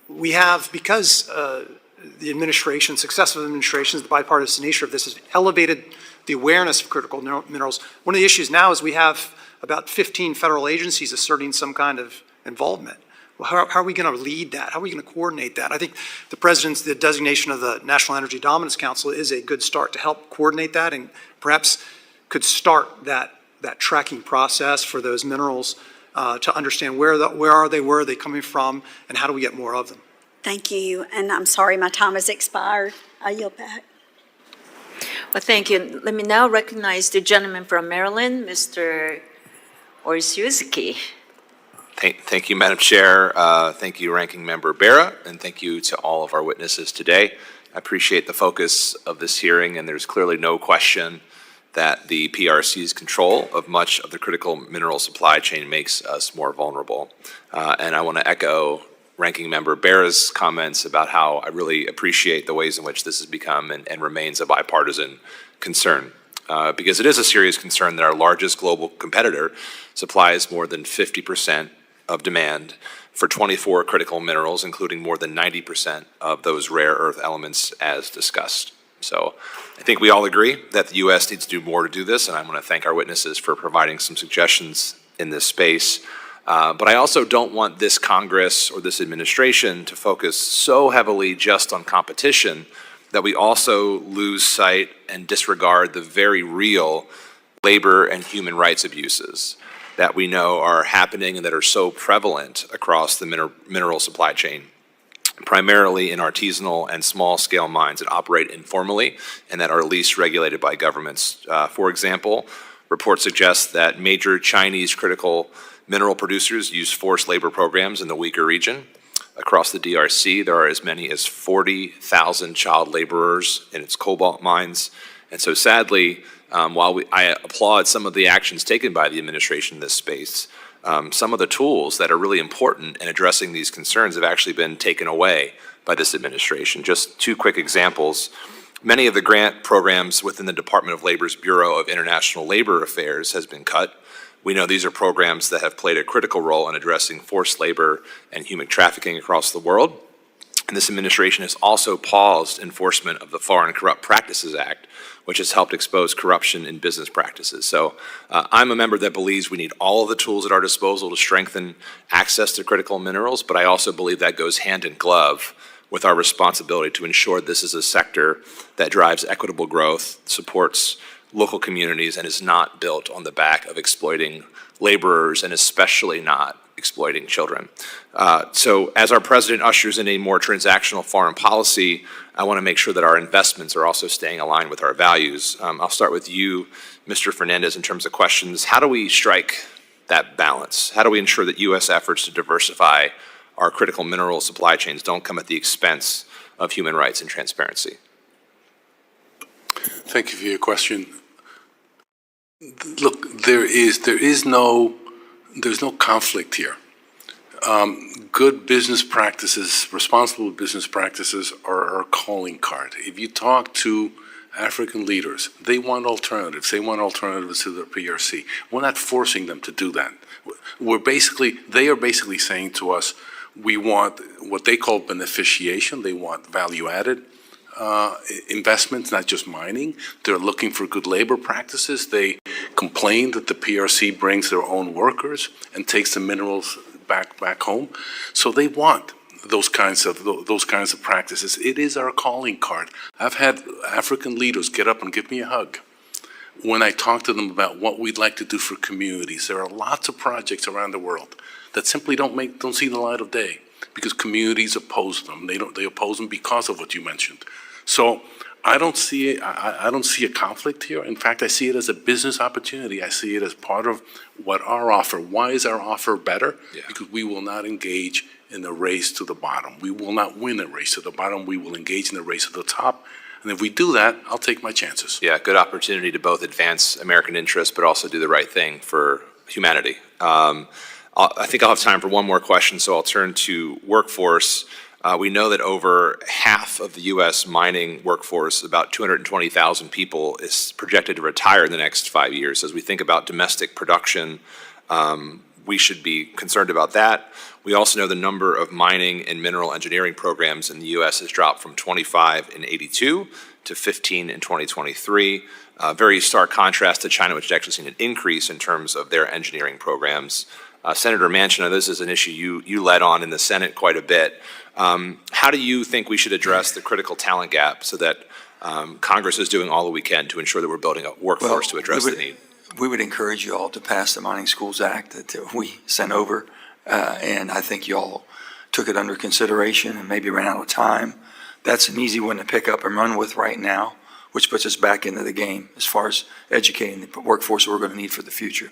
We have, because the administration, successive administrations, the bipartisan nature of this has elevated the awareness of critical minerals. One of the issues now is we have about 15 federal agencies asserting some kind of involvement. Well, how are we going to lead that? How are we going to coordinate that? I think the designation of the National Energy Dominance Council is a good start to help coordinate that and perhaps could start that tracking process for those minerals to understand where are they coming from, and how do we get more of them.
Thank you, and I'm sorry my time has expired. I yield back.
Well, thank you. Let me now recognize the gentleman from Maryland, Mr. Orsiuski.
Thank you, Madam Chair. Thank you, Ranking Member Bera, and thank you to all of our witnesses today. I appreciate the focus of this hearing, and there's clearly no question that the PRC's control of much of the critical mineral supply chain makes us more vulnerable. And I want to echo Ranking Member Bera's comments about how I really appreciate the ways in which this has become and remains a bipartisan concern. Because it is a serious concern that our largest global competitor supplies more than 50% of demand for 24 critical minerals, including more than 90% of those rare earth elements as discussed. So I think we all agree that the U.S. needs to do more to do this, and I want to thank our witnesses for providing some suggestions in this space. But I also don't want this Congress or this administration to focus so heavily just on competition that we also lose sight and disregard the very real labor and human rights abuses that we know are happening and that are so prevalent across the mineral supply chain, primarily in artisanal and small-scale mines that operate informally and that are least regulated by governments. For example, reports suggest that major Chinese critical mineral producers use forced labor programs in the Uyghur region. Across the DRC, there are as many as 40,000 child laborers in its cobalt mines. And so sadly, while I applaud some of the actions taken by the administration in this space, some of the tools that are really important in addressing these concerns have actually been taken away by this administration. Just two quick examples. Many of the grant programs within the Department of Labor's Bureau of International Labor Affairs has been cut. We know these are programs that have played a critical role in addressing forced labor and human trafficking across the world. And this administration has also paused enforcement of the Foreign Corrupt Practices Act, which has helped expose corruption in business practices. So I'm a member that believes we need all of the tools at our disposal to strengthen access to critical minerals, but I also believe that goes hand in glove with our responsibility to ensure this is a sector that drives equitable growth, supports local communities, and is not built on the back of exploiting laborers, and especially not exploiting children. So as our president ushers in a more transactional foreign policy, I want to make sure that our investments are also staying aligned with our values. I'll start with you, Mr. Fernandez, in terms of questions. How do we strike that balance? How do we ensure that U.S. efforts to diversify our critical mineral supply chains don't come at the expense of human rights and transparency?
Thank you for your question. Look, there's no conflict here. Good business practices, responsible business practices are our calling card. If you talk to African leaders, they want alternatives. They want alternatives to the PRC. We're not forcing them to do that. They are basically saying to us, we want what they call beneficiation. They want value-added investments, not just mining. They're looking for good labor practices. They complain that the PRC brings their own workers and takes the minerals back home. So they want those kinds of practices. It is our calling card. I've had African leaders get up and give me a hug when I talk to them about what we'd like to do for communities. There are lots of projects around the world that simply don't see the light of day because communities oppose them. They oppose them because of what you mentioned. So I don't see a conflict here. In fact, I see it as a business opportunity. I see it as part of what our offer. Why is our offer better? Yeah. Because we will not engage in the race to the bottom. We will not win a race to the bottom. We will engage in the race to the top. And if we do that, I'll take my chances.
Yeah, good opportunity to both advance American interests, but also do the right thing for humanity. I think I'll have time for one more question, so I'll turn to workforce. We know that over half of the U.S. mining workforce, about 220,000 people, is projected to retire in the next 5 years. As we think about domestic production, we should be concerned about that. We also know the number of mining and mineral engineering programs in the U.S. has dropped from 25 in '82 to 15 in 2023. Very stark contrast to China, which has actually seen an increase in terms of their engineering programs. Senator Manchin, this is an issue you led on in the Senate quite a bit. How do you think we should address the critical talent gap so that Congress is doing all that we can to ensure that we're building a workforce to address the need?
We would encourage you all to pass the Mining Schools Act that we sent over, and I think you all took it under consideration and maybe ran out of time. That's an easy one to pick up and run with right now, which puts us back into the game as far as educating the workforce we're going to need for the future.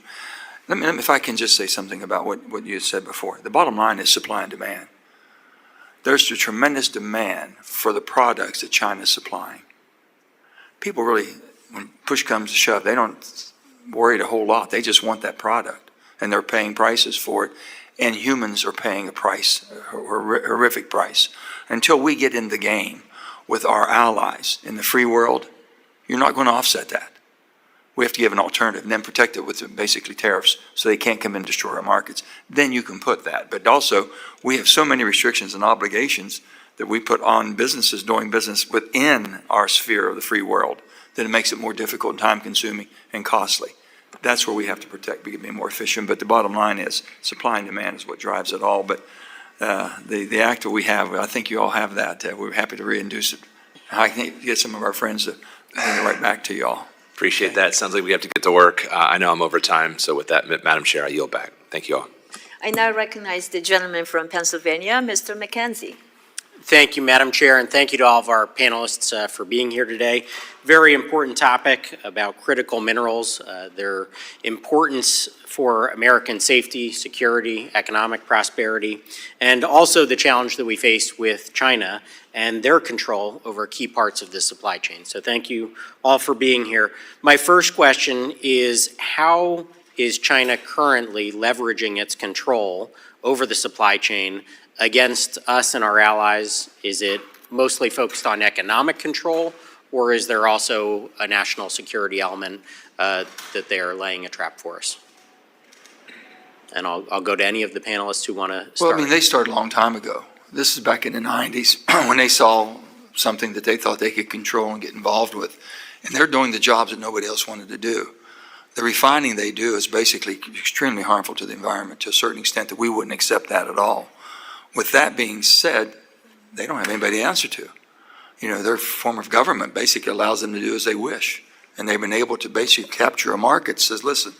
If I can just say something about what you said before. The bottom line is supply and demand. There's a tremendous demand for the products that China's supplying. People really, when push comes to shove, they don't worry a whole lot. They just want that product, and they're paying prices for it, and humans are paying a price, a horrific price. Until we get in the game with our allies in the free world, you're not going to offset that. We have to give an alternative and then protect it with basically tariffs so they can't come in and destroy our markets. Then you can put that. But also, we have so many restrictions and obligations that we put on businesses doing business within our sphere of the free world that it makes it more difficult and time-consuming and costly. That's where we have to protect, be more efficient. But the bottom line is supply and demand is what drives it all. But the act that we have, I think you all have that. We're happy to reintroduce it. I can get some of our friends to bring it right back to you all.
Appreciate that. Sounds like we have to get to work. I know I'm over time, so with that, Madam Chair, I yield back. Thank you all.
I now recognize the gentleman from Pennsylvania, Mr. McKenzie.
Thank you, Madam Chair, and thank you to all of our panelists for being here today. Very important topic about critical minerals, their importance for American safety, security, economic prosperity, and also the challenge that we face with China and their control over key parts of the supply chain. So thank you all for being here. My first question is, how is China currently leveraging its control over the supply chain against us and our allies? Is it mostly focused on economic control, or is there also a national security element that they are laying a trap for us? And I'll go to any of the panelists who want to start.
Well, they started a long time ago. This is back in the 90s when they saw something that they thought they could control and get involved with. And they're doing the jobs that nobody else wanted to do. The refining they do is basically extremely harmful to the environment to a certain extent that we wouldn't accept that at all. With that being said, they don't have anybody to answer to. You know, their form of government basically allows them to do as they wish. And they've been able to basically capture a market that says, listen,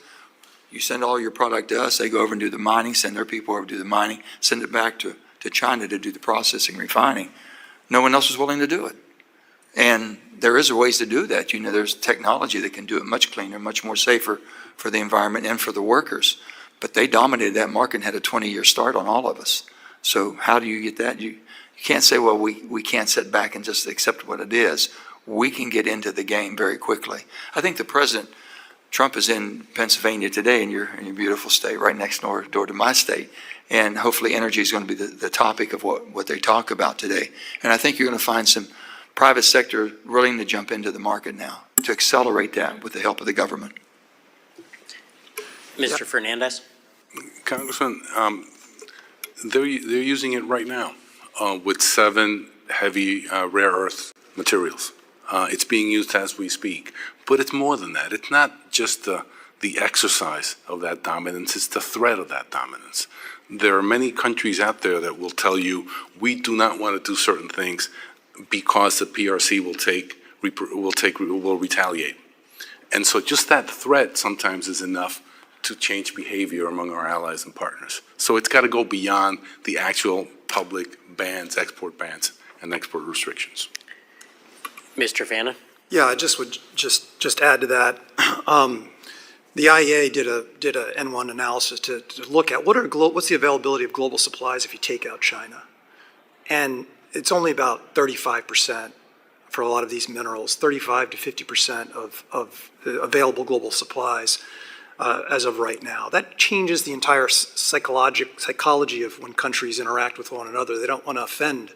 you send all your product to us, they go over and do the mining, send their people over to do the mining, send it back to China to do the processing, refining. No one else is willing to do it. And there is ways to do that. You know, there's technology that can do it much cleaner, much more safer for the environment and for the workers. But they dominated that market and had a 20-year start on all of us. So how do you get that? You can't say, well, we can't sit back and just accept what it is. We can get into the game very quickly. I think the President, Trump, is in Pennsylvania today, in your beautiful state, right next door to my state. And hopefully energy is going to be the topic of what they talk about today. And I think you're going to find some private sector willing to jump into the market now to accelerate that with the help of the government.
Mr. Fernandez?
Congressman, they're using it right now with 7 heavy rare earth materials. It's being used as we speak. But it's more than that. It's not just the exercise of that dominance, it's the threat of that dominance. There are many countries out there that will tell you, we do not want to do certain things because the PRC will retaliate. And so just that threat sometimes is enough to change behavior among our allies and partners. So it's got to go beyond the actual public bans, export bans, and export restrictions.
Mr. Fannon?
Yeah, I just would just add to that. The IEA did a N1 analysis to look at what's the availability of global supplies if you take out China, and it's only about 35% for a lot of these minerals, 35 to 50% of available global supplies as of right now. That changes the entire psychology of when countries interact with one another. They don't want to offend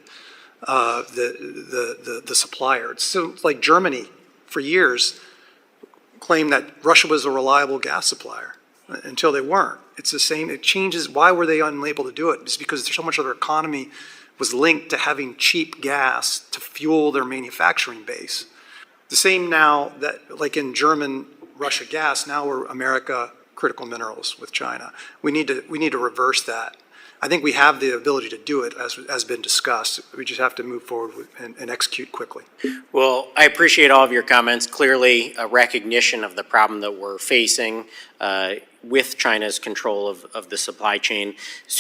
the supplier. So like Germany, for years, claimed that Russia was a reliable gas supplier until they weren't. It's the same, it changes. Why were they unable to do it? It's because so much of their economy was linked to having cheap gas to fuel their manufacturing base. The same now that, like in German Russia gas, now we're America critical minerals with China. We need to reverse that. I think we have the ability to do it, as has been discussed. We just have to move forward and execute quickly.
Well, I appreciate all of your comments. Clearly, a recognition of the problem that we're facing with China's control of the supply chain,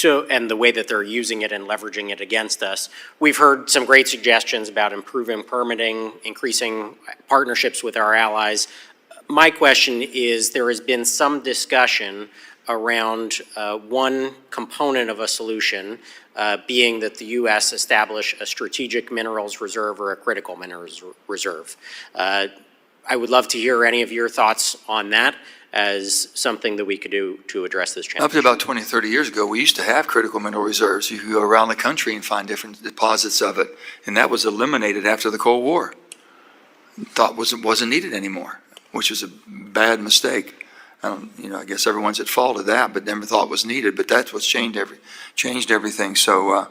and the way that they're using it and leveraging it against us. We've heard some great suggestions about improving permitting, increasing partnerships with our allies. My question is, there has been some discussion around one component of a solution being that the U.S. establish a strategic minerals reserve or a critical minerals reserve. I would love to hear any of your thoughts on that as something that we could do to address this challenge.
Up to about 20, 30 years ago, we used to have critical mineral reserves. You could go around the country and find different deposits of it, and that was eliminated after the Cold War. Thought wasn't needed anymore, which was a bad mistake. I guess everyone's at fault of that, but never thought was needed. But that's what's changed everything. So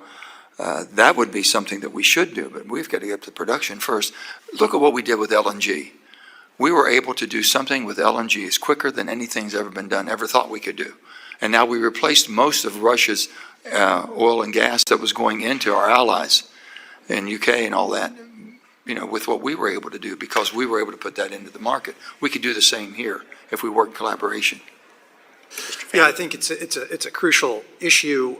that would be something that we should do. But we've got to get to production first. Look at what we did with LNG. We were able to do something with LNG is quicker than anything's ever been done, ever thought we could do. And now we replaced most of Russia's oil and gas that was going into our allies in UK and all that, with what we were able to do, because we were able to put that into the market. We could do the same here if we work in collaboration.
Yeah, I think it's a crucial issue.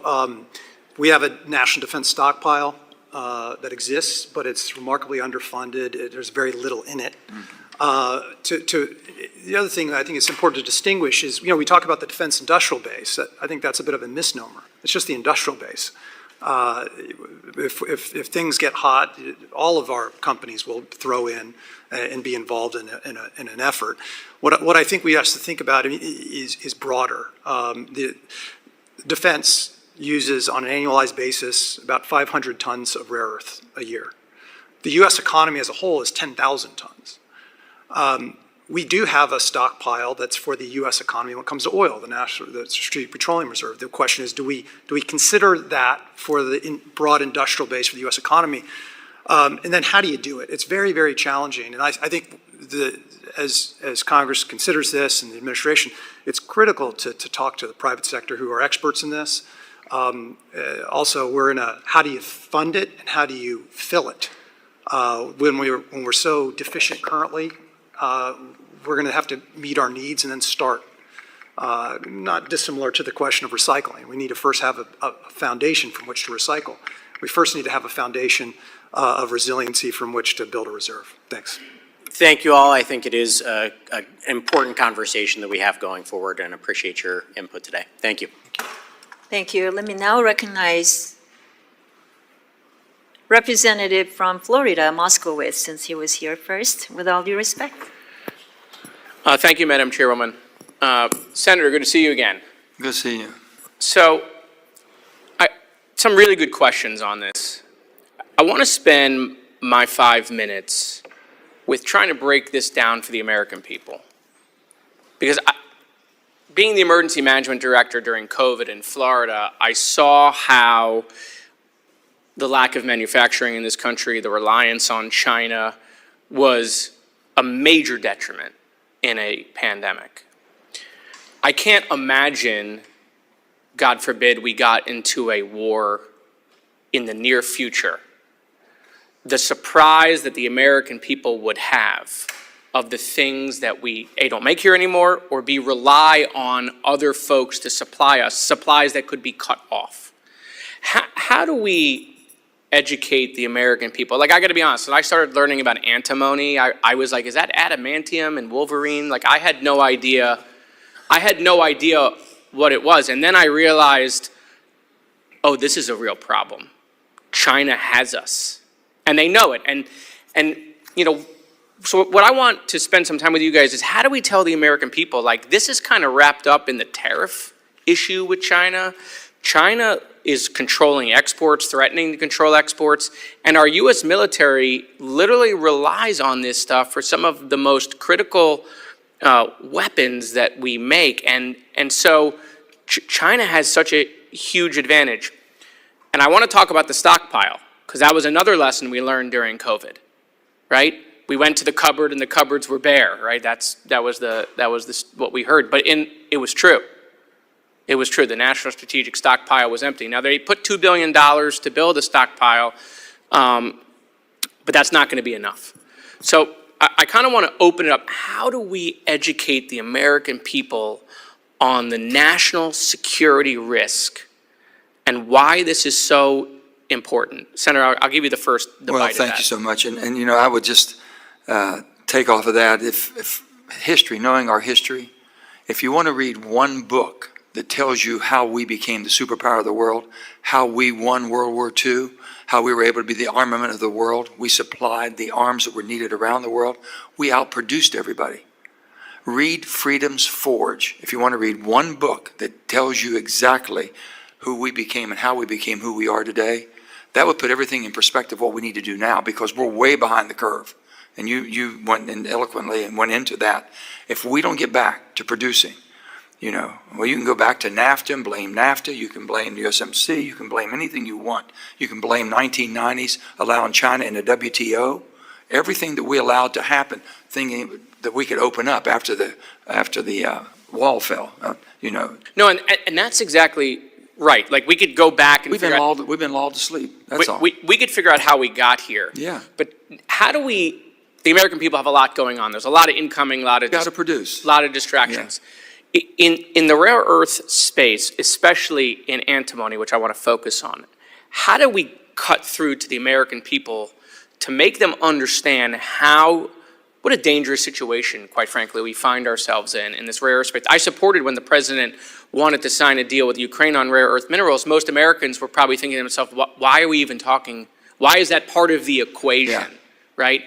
We have a national defense stockpile that exists, but it's remarkably underfunded. There's very little in it. The other thing that I think is important to distinguish is, we talk about the defense industrial base. I think that's a bit of a misnomer. It's just the industrial base. If things get hot, all of our companies will throw in and be involved in an effort. What I think we have to think about is broader. The defense uses, on an annualized basis, about 500 tons of rare earth a year. The U.S. economy as a whole is 10,000 tons. We do have a stockpile that's for the U.S. economy when it comes to oil, the Strategic Petroleum Reserve. The question is, do we consider that for the broad industrial base for the U.S. economy? And then how do you do it? It's very, very challenging. And I think as Congress considers this and the administration, it's critical to talk to the private sector who are experts in this. Also, we're in a how do you fund it and how do you fill it? When we're so deficient currently, we're going to have to meet our needs and then start. Not dissimilar to the question of recycling. We need to first have a foundation from which to recycle. We first need to have a foundation of resiliency from which to build a reserve. Thanks.
Thank you all. I think it is an important conversation that we have going forward, and appreciate your input today. Thank you.
Thank you. Let me now recognize Representative from Florida, Moskowitz, since he was here first, with all due respect.
Thank you, Madam Chairwoman. Senator, good to see you again.
Good to see you.
So, some really good questions on this. I want to spend my 5 minutes with trying to break this down for the American people. Because being the emergency management director during COVID in Florida, I saw how the lack of manufacturing in this country, the reliance on China, was a major detriment in a pandemic. I can't imagine, God forbid, we got into a war in the near future. The surprise that the American people would have of the things that we, A, don't make here anymore, or B, rely on other folks to supply us, supplies that could be cut off. How do we educate the American people? Like, I gotta be honest, when I started learning about antimony, I was like, is that adamantium and Wolverine? Like, I had no idea what it was. And then I realized, oh, this is a real problem. China has us. And they know it. And you know, so what I want to spend some time with you guys is how do we tell the American people, like, this is kind of wrapped up in the tariff issue with China. China is controlling exports, threatening to control exports, and our U.S. military literally relies on this stuff for some of the most critical weapons that we make. And so China has such a huge advantage. And I want to talk about the stockpile, because that was another lesson we learned during COVID, right? We went to the cupboard and the cupboards were bare, right? That was what we heard. But it was true. It was true. The National Strategic Stockpile was empty. Now, they put $2 billion to build a stockpile, but that's not going to be enough. So I kind of want to open it up. How do we educate the American people on the national security risk and why this is so important? Senator, I'll give you the bite of that.
Well, thank you so much. And you know, I would just take off of that. If history, knowing our history, if you want to read one book that tells you how we became the superpower of the world, how we won World War II, how we were able to be the armament of the world, we supplied the arms that were needed around the world, we outproduced everybody. Read Freedom's Forge. If you want to read one book that tells you exactly who we became and how we became who we are today, that would put everything in perspective what we need to do now, because we're way behind the curve. And you went in eloquently and went into that. If we don't get back to producing, you know, well, you can go back to NAFTA and blame NAFTA. You can blame the USMC. You can blame anything you want. You can blame 1990s allowing China in the WTO. Everything that we allowed to happen, thinking that we could open up after the wall fell. You know.
No, and that's exactly right. Like, we could go back and
we've been lulled to sleep. That's all.
We could figure out how we got here.
Yeah.
But how do we? The American people have a lot going on. There's a lot of incoming, a lot of distractions.
Yeah.
In the rare earth space, especially in antimony, which I want to focus on, how do we cut through to the American people to make them understand what a dangerous situation, quite frankly, we find ourselves in this rare earth space? I supported when the president wanted to sign a deal with Ukraine on rare earth minerals. Most Americans were probably thinking to themselves, why are we even talking? Why is that part of the equation, right?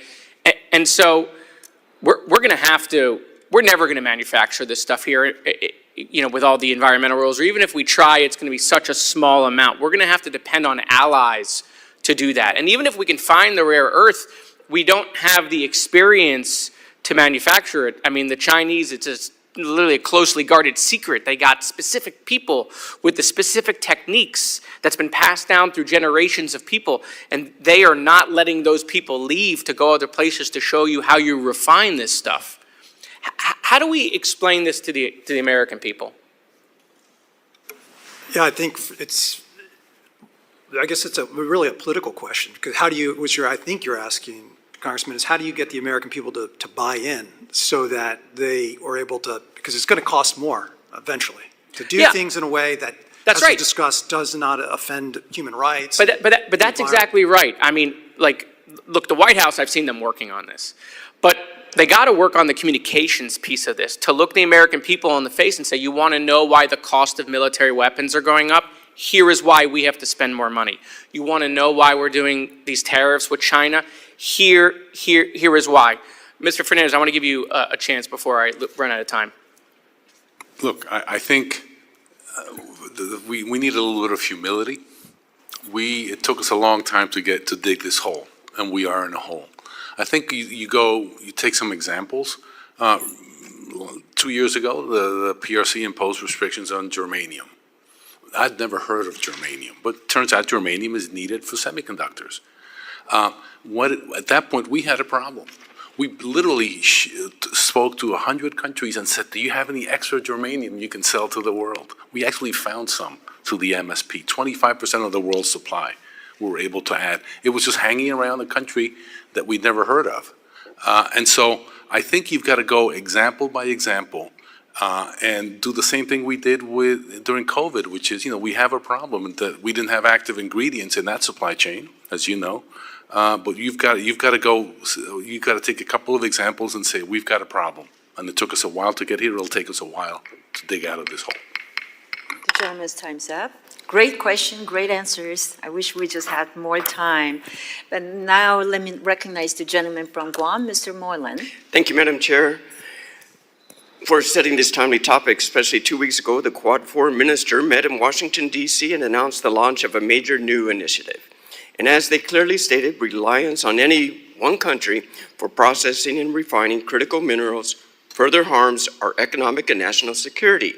And so we're going to have to. We're never going to manufacture this stuff here, you know, with all the environmental rules, or even if we try, it's going to be such a small amount. We're going to have to depend on allies to do that. And even if we can find the rare earth, we don't have the experience to manufacture it. I mean, the Chinese, it's literally a closely guarded secret. They got specific people with the specific techniques that's been passed down through generations of people, and they are not letting those people leave to go other places to show you how you refine this stuff. How do we explain this to the American people?
Yeah, I think I guess it's really a political question, because how do you, I think you're asking, Congressman, is how do you get the American people to buy in so that they are able to, because it's going to cost more eventually, to do things in a way that,
That's
as we
right.
discussed, does not offend human rights.
But that's exactly right. I mean, like, look, the White House, I've seen them working on this. But they got to work on the communications piece of this, to look the American people in the face and say, you want to know why the cost of military weapons are going up? Here is why we have to spend more money. You want to know why we're doing these tariffs with China? Here is why. Mr. Fernandez, I want to give you a chance before I run out of time.
Look, I think we need a little bit of humility. It took us a long time to dig this hole, and we are in a hole. I think you take some examples. 2 years ago, the PRC imposed restrictions on germanium. I'd never heard of germanium, but it turns out germanium is needed for semiconductors. At that point, we had a problem. We literally spoke to 100 countries and said, do you have any extra germanium you can sell to the world? We actually found some through the MSP. 25% of the world's supply we were able to add. It was just hanging around a country that we'd never heard of. And so I think you've got to go example by example and do the same thing we did during COVID, which is, we have a problem that we didn't have active ingredients in that supply chain, as you know. But you've got to take a couple of examples and say, we've got a problem. And it took us a while to get here. It'll take us a while to dig out of this hole.
The gentleman's time's up. Great question, great answers. I wish we just had more time. But now let me recognize the gentleman from Guam, Mr. Moreland.
Thank you, Madam Chair, for setting this timely topic. Especially 2 weeks ago, the Quad 4 minister met in Washington, D.C. and announced the launch of a major new initiative. And as they clearly stated, reliance on any one country for processing and refining critical minerals further harms our economic and national security.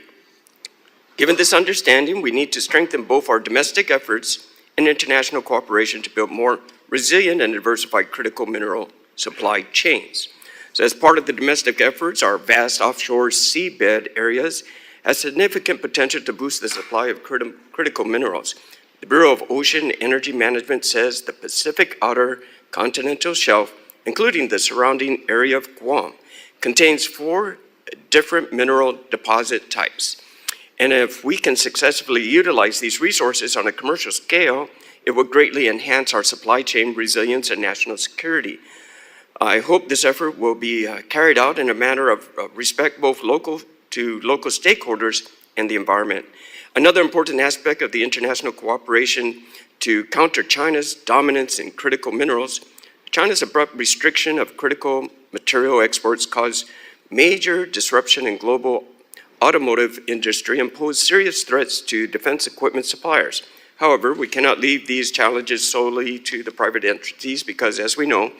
Given this understanding, we need to strengthen both our domestic efforts and international cooperation to build more resilient and diversified critical mineral supply chains. So as part of the domestic efforts, our vast offshore seabed areas have significant potential to boost the supply of critical minerals. The Bureau of Ocean Energy Management says the Pacific Outer Continental Shelf, including the surrounding area of Guam, contains 4 different mineral deposit types. And if we can successfully utilize these resources on a commercial scale, it will greatly enhance our supply chain resilience and national security. I hope this effort will be carried out in a manner of respect both local stakeholders and the environment. Another important aspect of the international cooperation to counter China's dominance in critical minerals, China's abrupt restriction of critical material exports caused major disruption in global automotive industry and pose serious threats to defense equipment suppliers. However, we cannot leave these challenges solely to the private entities because, as we know,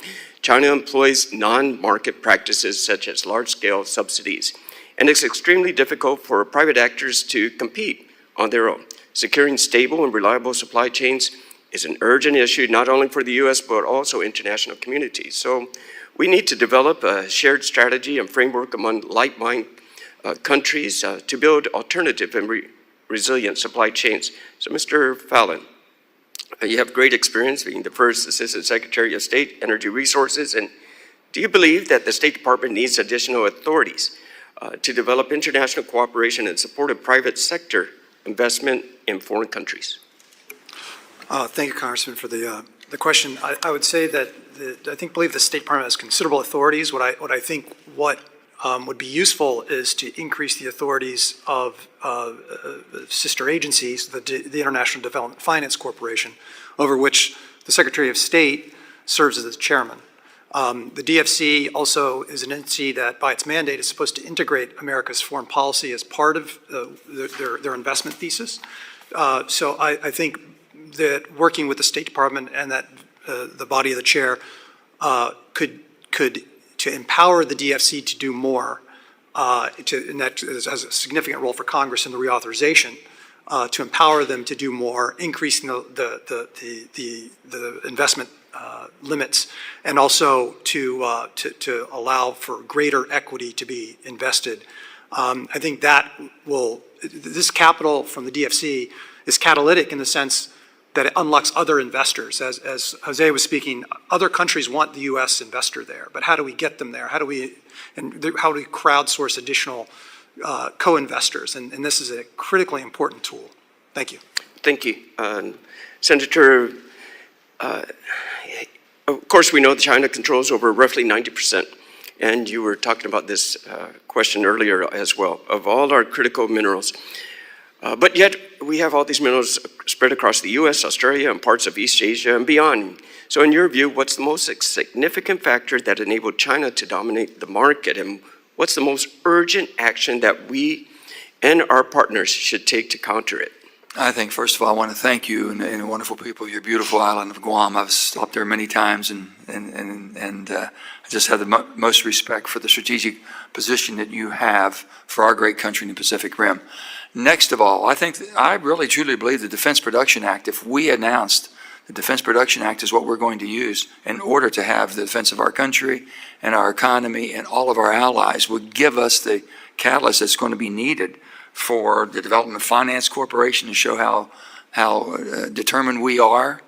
China employs non-market practices such as large-scale subsidies, and it's extremely difficult for private actors to compete on their own. Securing stable and reliable supply chains is an urgent issue not only for the U.S. but also international communities. So we need to develop a shared strategy and framework among like-minded countries to build alternative and resilient supply chains. So Mr. Fallon, you have great experience being the first Assistant Secretary of State, Energy Resources, and do you believe that the State Department needs additional authorities to develop international cooperation and support of private sector investment in foreign countries?
Thank you, Congressman, for the question. I would say that I believe the State Department has considerable authorities. What would be useful is to increase the authorities of sister agencies, the International Development Finance Corporation, over which the Secretary of State serves as the chairman. The DFC also is an entity that, by its mandate, is supposed to integrate America's foreign policy as part of their investment thesis. So I think that working with the State Department and that the body of the chair could to empower the DFC to do more, and that has a significant role for Congress in the reauthorization, to empower them to do more, increasing the investment limits, and also to allow for greater equity to be invested I think this capital from the DFC is catalytic in the sense that it unlocks other investors. As Jose was speaking, other countries want the U.S. investor there, but how do we get them there? How do we crowdsource additional co-investors? And this is a critically important tool. Thank you.
Thank you. Senator, of course, we know that China controls over roughly 90%, and you were talking about this question earlier as well, of all our critical minerals. But yet, we have all these minerals spread across the U.S., Australia, and parts of East Asia and beyond. So in your view, what's the most significant factor that enabled China to dominate the market? And what's the most urgent action that we and our partners should take to counter it?
I think, first of all, I want to thank you and the wonderful people of your beautiful island of Guam. I've stopped there many times, and I just have the most respect for the strategic position that you have for our great country in the Pacific Rim. Next of all, I really truly believe the Defense Production Act, if we announced the Defense Production Act is what we're going to use in order to have the defense of our country and our economy and all of our allies, would give us the catalyst that's going to be needed for the Development Finance Corporation to show how determined we are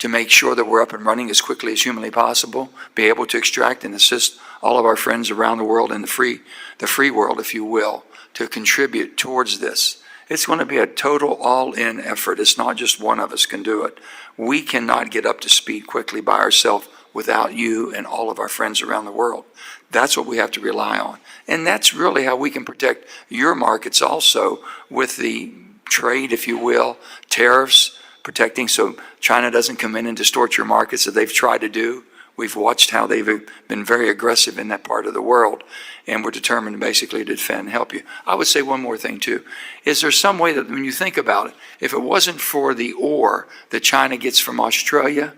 to make sure that we're up and running as quickly as humanly possible, be able to extract and assist all of our friends around the world in the free world, if you will, to contribute towards this. It's going to be a total all-in effort. It's not just one of us can do it. We cannot get up to speed quickly by ourselves without you and all of our friends around the world. That's what we have to rely on. And that's really how we can protect your markets also with the trade, if you will, tariffs, protecting so China doesn't come in and distort your markets that they've tried to do. We've watched how they've been very aggressive in that part of the world, and we're determined basically to defend and help you. I would say one more thing too. Is there some way that when you think about it, if it wasn't for the ore that China gets from Australia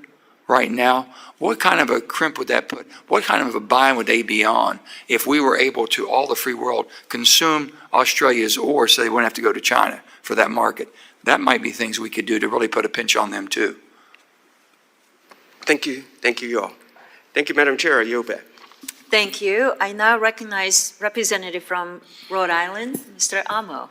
right now, what kind of a crimp would that put? What kind of a bind would they be on if we were able to, all the free world, consume Australia's ore so they wouldn't have to go to China for that market? That might be things we could do to really put a pinch on them too.
Thank you. Thank you, all. Thank you, Madam Chair. I yield back.
Thank you. I now recognize Representative from Rhode Island, Mr. Amo.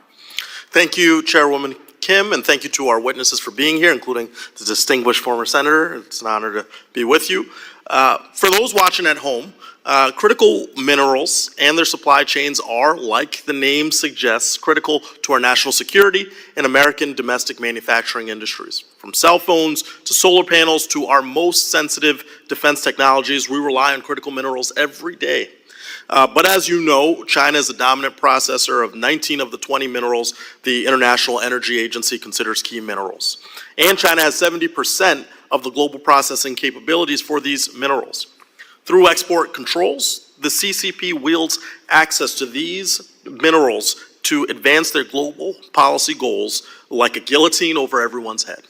Thank you, Chairwoman Kim, and thank you to our witnesses for being here, including the distinguished former senator. It's an honor to be with you. For those watching at home, critical minerals and their supply chains are, like the name suggests, critical to our national security and American domestic manufacturing industries. From cell phones to solar panels to our most sensitive defense technologies, we rely on critical minerals every day. But as you know, China is a dominant processor of 19 of the 20 minerals the International Energy Agency considers key minerals. And China has 70% of the global processing capabilities for these minerals. Through export controls, the CCP wields access to these minerals to advance their global policy goals like a guillotine over everyone's head.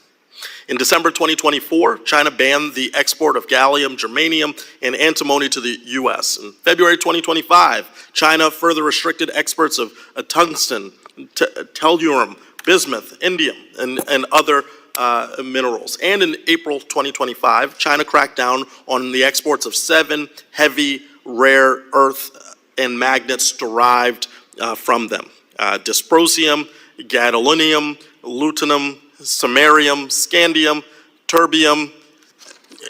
In December 2024, China banned the export of gallium, germanium, and antimony to the U.S. In February 2025, China further restricted exports of tungsten, tellurium, bismuth, indium, and other minerals. And in April 2025, China cracked down on the exports of 7 heavy rare earth and magnets derived from them. Dysprosium, gadolinium, lutetium, samarium, scandium, terbium,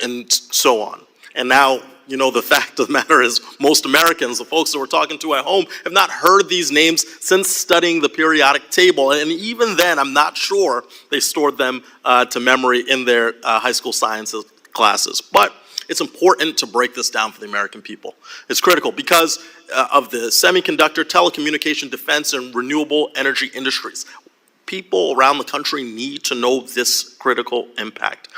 and so on. And now, you know, the fact of the matter is most Americans, the folks that we're talking to at home, have not heard these names since studying the periodic table. And even then, I'm not sure they stored them to memory in their high school sciences classes. But it's important to break this down for the American people. It's critical because of the semiconductor, telecommunication, defense, and renewable energy industries. People around the country need to know this critical impact.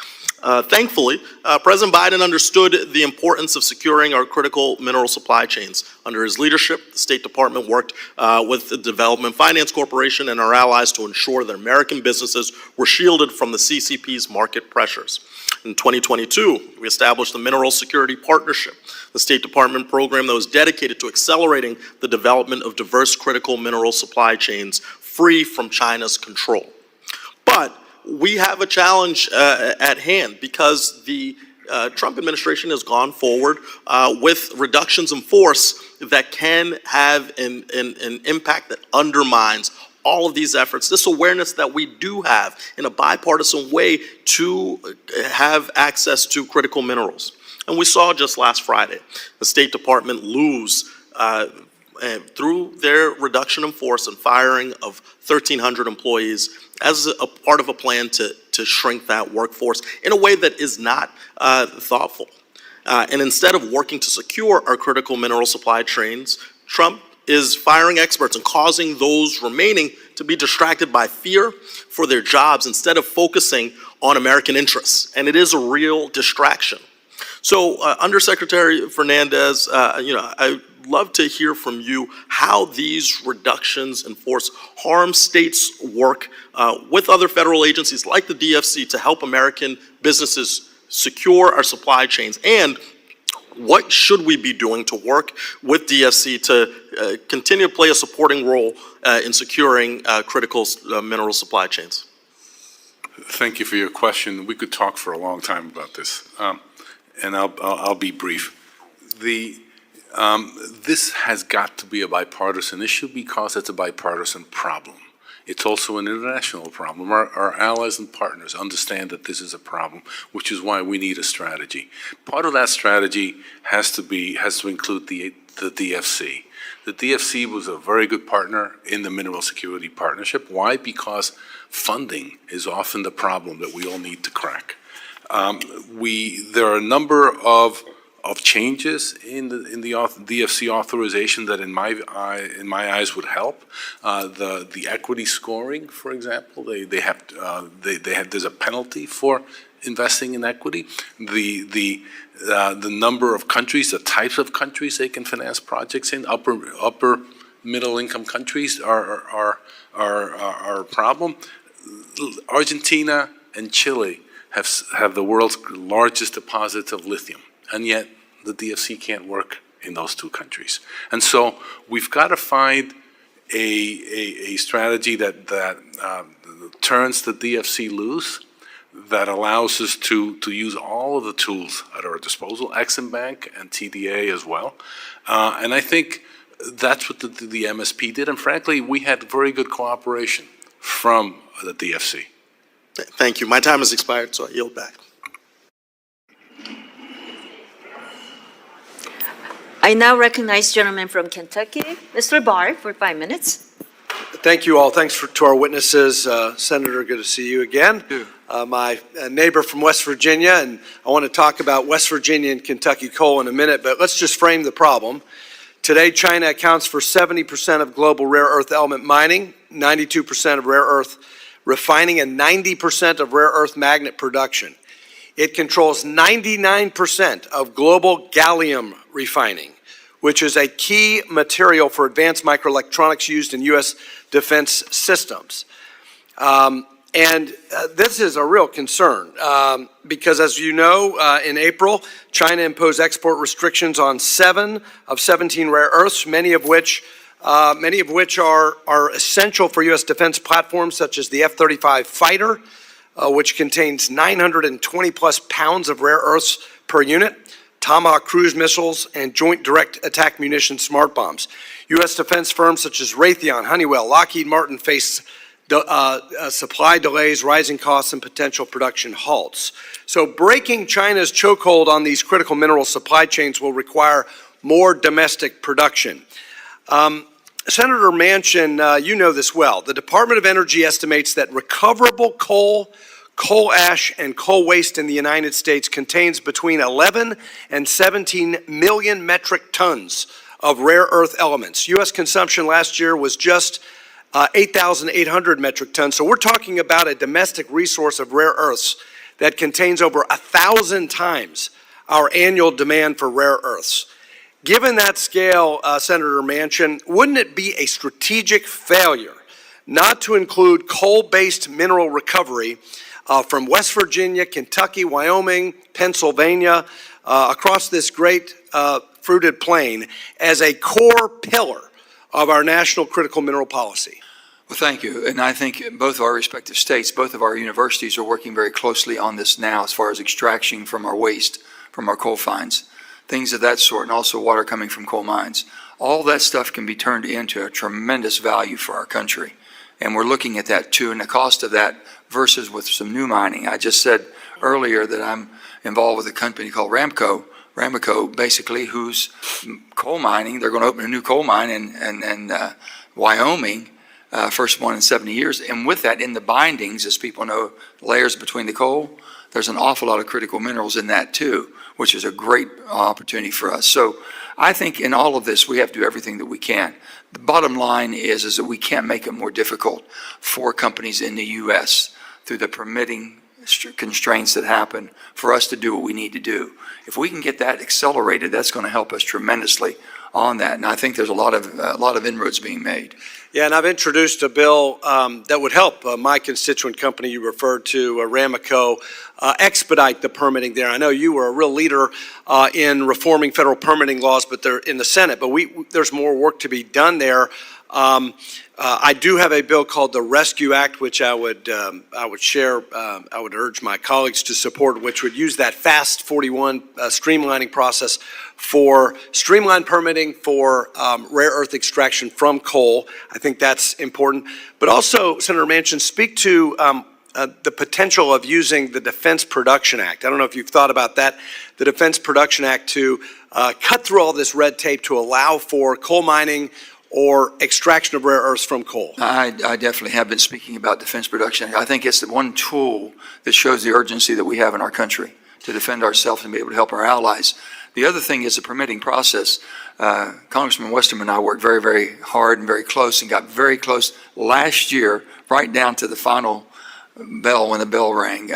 Thankfully, President Biden understood the importance of securing our critical mineral supply chains. Under his leadership, the State Department worked with the Development Finance Corporation and our allies to ensure that American businesses were shielded from the CCP's market pressures. In 2022, we established the Mineral Security Partnership, the State Department program that was dedicated to accelerating the development of diverse critical mineral supply chains free from China's control. But we have a challenge at hand because the Trump administration has gone forward with reductions in force that can have an impact that undermines all of these efforts, this awareness that we do have in a bipartisan way to have access to critical minerals. And we saw just last Friday, the State Department lose through their reduction in force and firing of 1,300 employees as a part of a plan to shrink that workforce in a way that is not thoughtful. And instead of working to secure our critical mineral supply chains, Trump is firing experts and causing those remaining to be distracted by fear for their jobs instead of focusing on American interests. And it is a real distraction. So, Undersecretary Fernandez, I'd love to hear from you how these reductions in force harm states' work with other federal agencies like the DFC to help American businesses secure our supply chains, and what should we be doing to work with DFC to continue to play a supporting role in securing critical mineral supply chains?
Thank you for your question. We could talk for a long time about this, and I'll be brief. This has got to be a bipartisan issue because it's a bipartisan problem. It's also an international problem. Our allies and partners understand that this is a problem, which is why we need a strategy. Part of that strategy has to include the DFC. The DFC was a very good partner in the Mineral Security Partnership. Why? Because funding is often the problem that we all need to crack. There are a number of changes in the DFC authorization that in my eyes would help. The equity scoring, for example, there's a penalty for investing in equity. The number of countries, the types of countries they can finance projects in, upper middle income countries are a problem. Argentina and Chile have the world's largest deposits of lithium, and yet the DFC can't work in those two countries. And so we've got to find a strategy that turns the DFC loose, that allows us to use all of the tools at our disposal, Exim Bank and TDA as well. And I think that's what the MSP did. And frankly, we had very good cooperation from the DFC.
Thank you. My time has expired, so I yield back.
I now recognize gentleman from Kentucky, Mr. Barr, for 5 minutes.
Thank you all. Thanks to our witnesses. Senator, good to see you again. My neighbor from West Virginia, and I want to talk about West Virginia and Kentucky coal in a minute, but let's just frame the problem. Today, China accounts for 70% of global rare earth element mining, 92% of rare earth refining, and 90% of rare earth magnet production. It controls 99% of global gallium refining, which is a key material for advanced microelectronics used in U.S. defense systems. This is a real concern because, as you know, in April, China imposed export restrictions on 7 of 17 rare earths, many of which are essential for U.S. defense platforms such as the F-35 fighter, which contains 920 plus pounds of rare earths per unit, Tomahawk cruise missiles, and joint direct attack munition smart bombs. U.S. defense firms such as Raytheon, Honeywell, Lockheed Martin face supply delays, rising costs, and potential production halts. So breaking China's chokehold on these critical mineral supply chains will require more domestic production. Senator Manchin, you know this well. The Department of Energy estimates that recoverable coal, coal ash, and coal waste in the United States contains between 11 and 17 million metric tons of rare earth elements. U.S. consumption last year was just 8,800 metric tons. So we're talking about a domestic resource of rare earths that contains over 1,000 times our annual demand for rare earths. Given that scale, Senator Manchin, wouldn't it be a strategic failure not to include coal-based mineral recovery from West Virginia, Kentucky, Wyoming, Pennsylvania, across this great fruited plain as a core pillar of our national critical mineral policy?
Well, thank you. And I think both of our respective states, both of our universities are working very closely on this now as far as extraction from our waste, from our coal finds, things of that sort, and also water coming from coal mines. All that stuff can be turned into a tremendous value for our country. And we're looking at that too, and the cost of that versus with some new mining. I just said earlier that I'm involved with a company called Ramaco, basically, who's coal mining. They're going to open a new coal mine in Wyoming, first one in 70 years. And with that, in the bindings, as people know, layers between the coal, there's an awful lot of critical minerals in that too, which is a great opportunity for us. So I think in all of this, we have to do everything that we can. The bottom line is that we can't make it more difficult for companies in the U.S. through the permitting constraints that happen for us to do what we need to do. If we can get that accelerated, that's going to help us tremendously on that. And I think there's a lot of inroads being made.
Yeah, and I've introduced a bill that would help my constituent company you referred to, Ramaco, expedite the permitting there. I know you were a real leader in reforming federal permitting laws, but they're in the Senate. But there's more work to be done there. I do have a bill called the Rescue Act, which I would urge my colleagues to support, which would use that Fast 41 streamlining process for streamlined permitting for rare earth extraction from coal. I think that's important. But also, Senator Manchin, speak to the potential of using the Defense Production Act. I don't know if you've thought about that, the Defense Production Act to cut through all this red tape to allow for coal mining or extraction of rare earths from coal.
I definitely have been speaking about Defense Production. I think it's the one tool that shows the urgency that we have in our country to defend ourselves and be able to help our allies. The other thing is the permitting process. Congressman Westerman and I worked very, very hard and very close and got very close last year, right down to the final bell when the bell rang.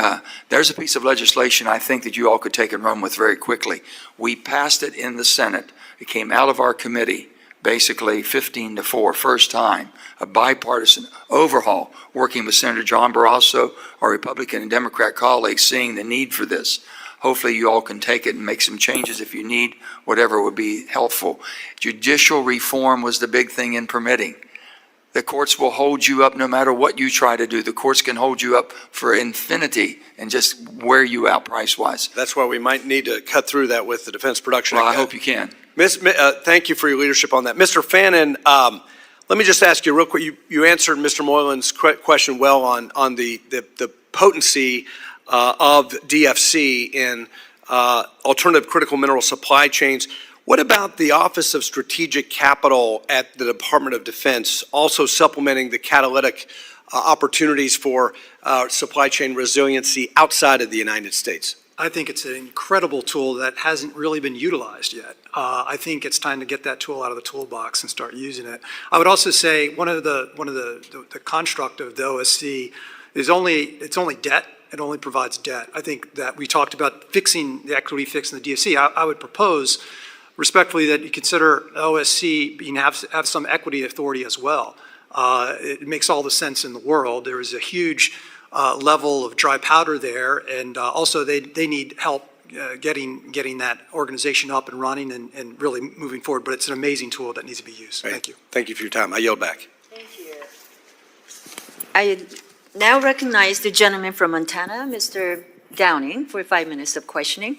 There's a piece of legislation I think that you all could take and run with very quickly. We passed it in the Senate. It came out of our committee, basically 15-4, first time, a bipartisan overhaul, working with Senator John Barrasso, our Republican and Democrat colleagues, seeing the need for this. Hopefully you all can take it and make some changes if you need, whatever would be helpful. Judicial reform was the big thing in permitting. The courts will hold you up no matter what you try to do. The courts can hold you up for infinity and just wear you out price-wise.
That's why we might need to cut through that with the Defense Production Act.
Well, I hope you can.
Thank you for your leadership on that. Mr. Fannon, let me just ask you real quick. You answered Mr. Moylan's question well on the potency of DFC in alternative critical mineral supply chains. What about the Office of Strategic Capital at the Department of Defense, also supplementing the catalytic opportunities for supply chain resiliency outside of the United States?
I think it's an incredible tool that hasn't really been utilized yet. I think it's time to get that tool out of the toolbox and start using it. I would also say one of the construct of the OSC is it's only debt. It only provides debt. I think that we talked about fixing the equity fix in the DFC. I would propose respectfully that you consider OSC have some equity authority as well. It makes all the sense in the world. There is a huge level of dry powder there, and also they need help getting that organization up and running and really moving forward. But it's an amazing tool that needs to be used.
Right.
Thank you.
Thank you for your time. I yield back.
Thank you. I now recognize the gentleman from Montana, Mr. Downing, for 5 minutes of questioning.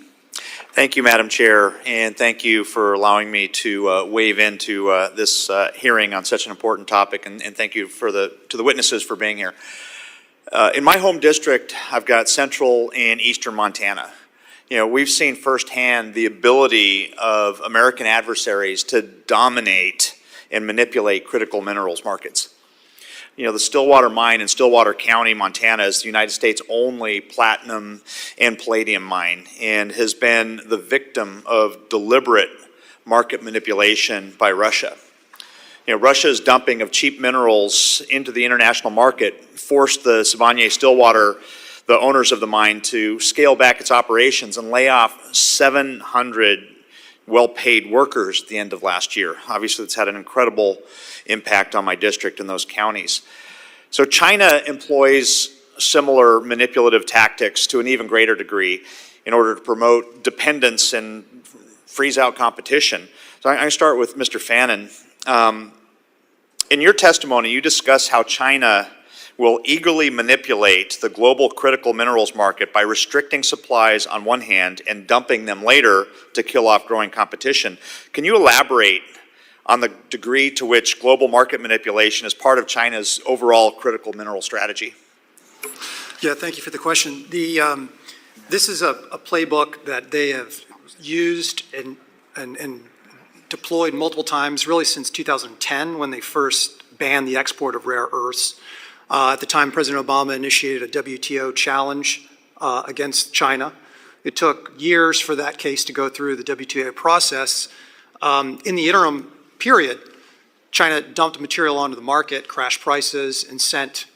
Thank you, Madam Chair, and thank you for allowing me to wave into this hearing on such an important topic, and thank you to the witnesses for being here. In my home district, I've got central and eastern Montana. You know, we've seen firsthand the ability of American adversaries to dominate and manipulate critical minerals markets. You know, the Stillwater mine in Stillwater County, Montana, is the United States' only platinum and palladium mine and has been the victim of deliberate market manipulation by Russia. You know, Russia's dumping of cheap minerals into the international market forced the Sibanye-Stillwater, the owners of the mine, to scale back its operations and lay off 700 well-paid workers at the end of last year. Obviously, it's had an incredible impact on my district and those counties. So China employs similar manipulative tactics to an even greater degree in order to promote dependence and freeze out competition. So I'm going to start with Mr. Fannon. In your testimony, you discuss how China will eagerly manipulate the global critical minerals market by restricting supplies on one hand and dumping them later to kill off growing competition. Can you elaborate on the degree to which global market manipulation is part of China's overall critical mineral strategy?
Yeah, thank you for the question. This is a playbook that they have used and deployed multiple times, really since 2010, when they first banned the export of rare earths. At the time, President Obama initiated a WTO challenge against China. It took years for that case to go through the WTO process. In the interim period, China dumped material onto the market, crashed prices, and sent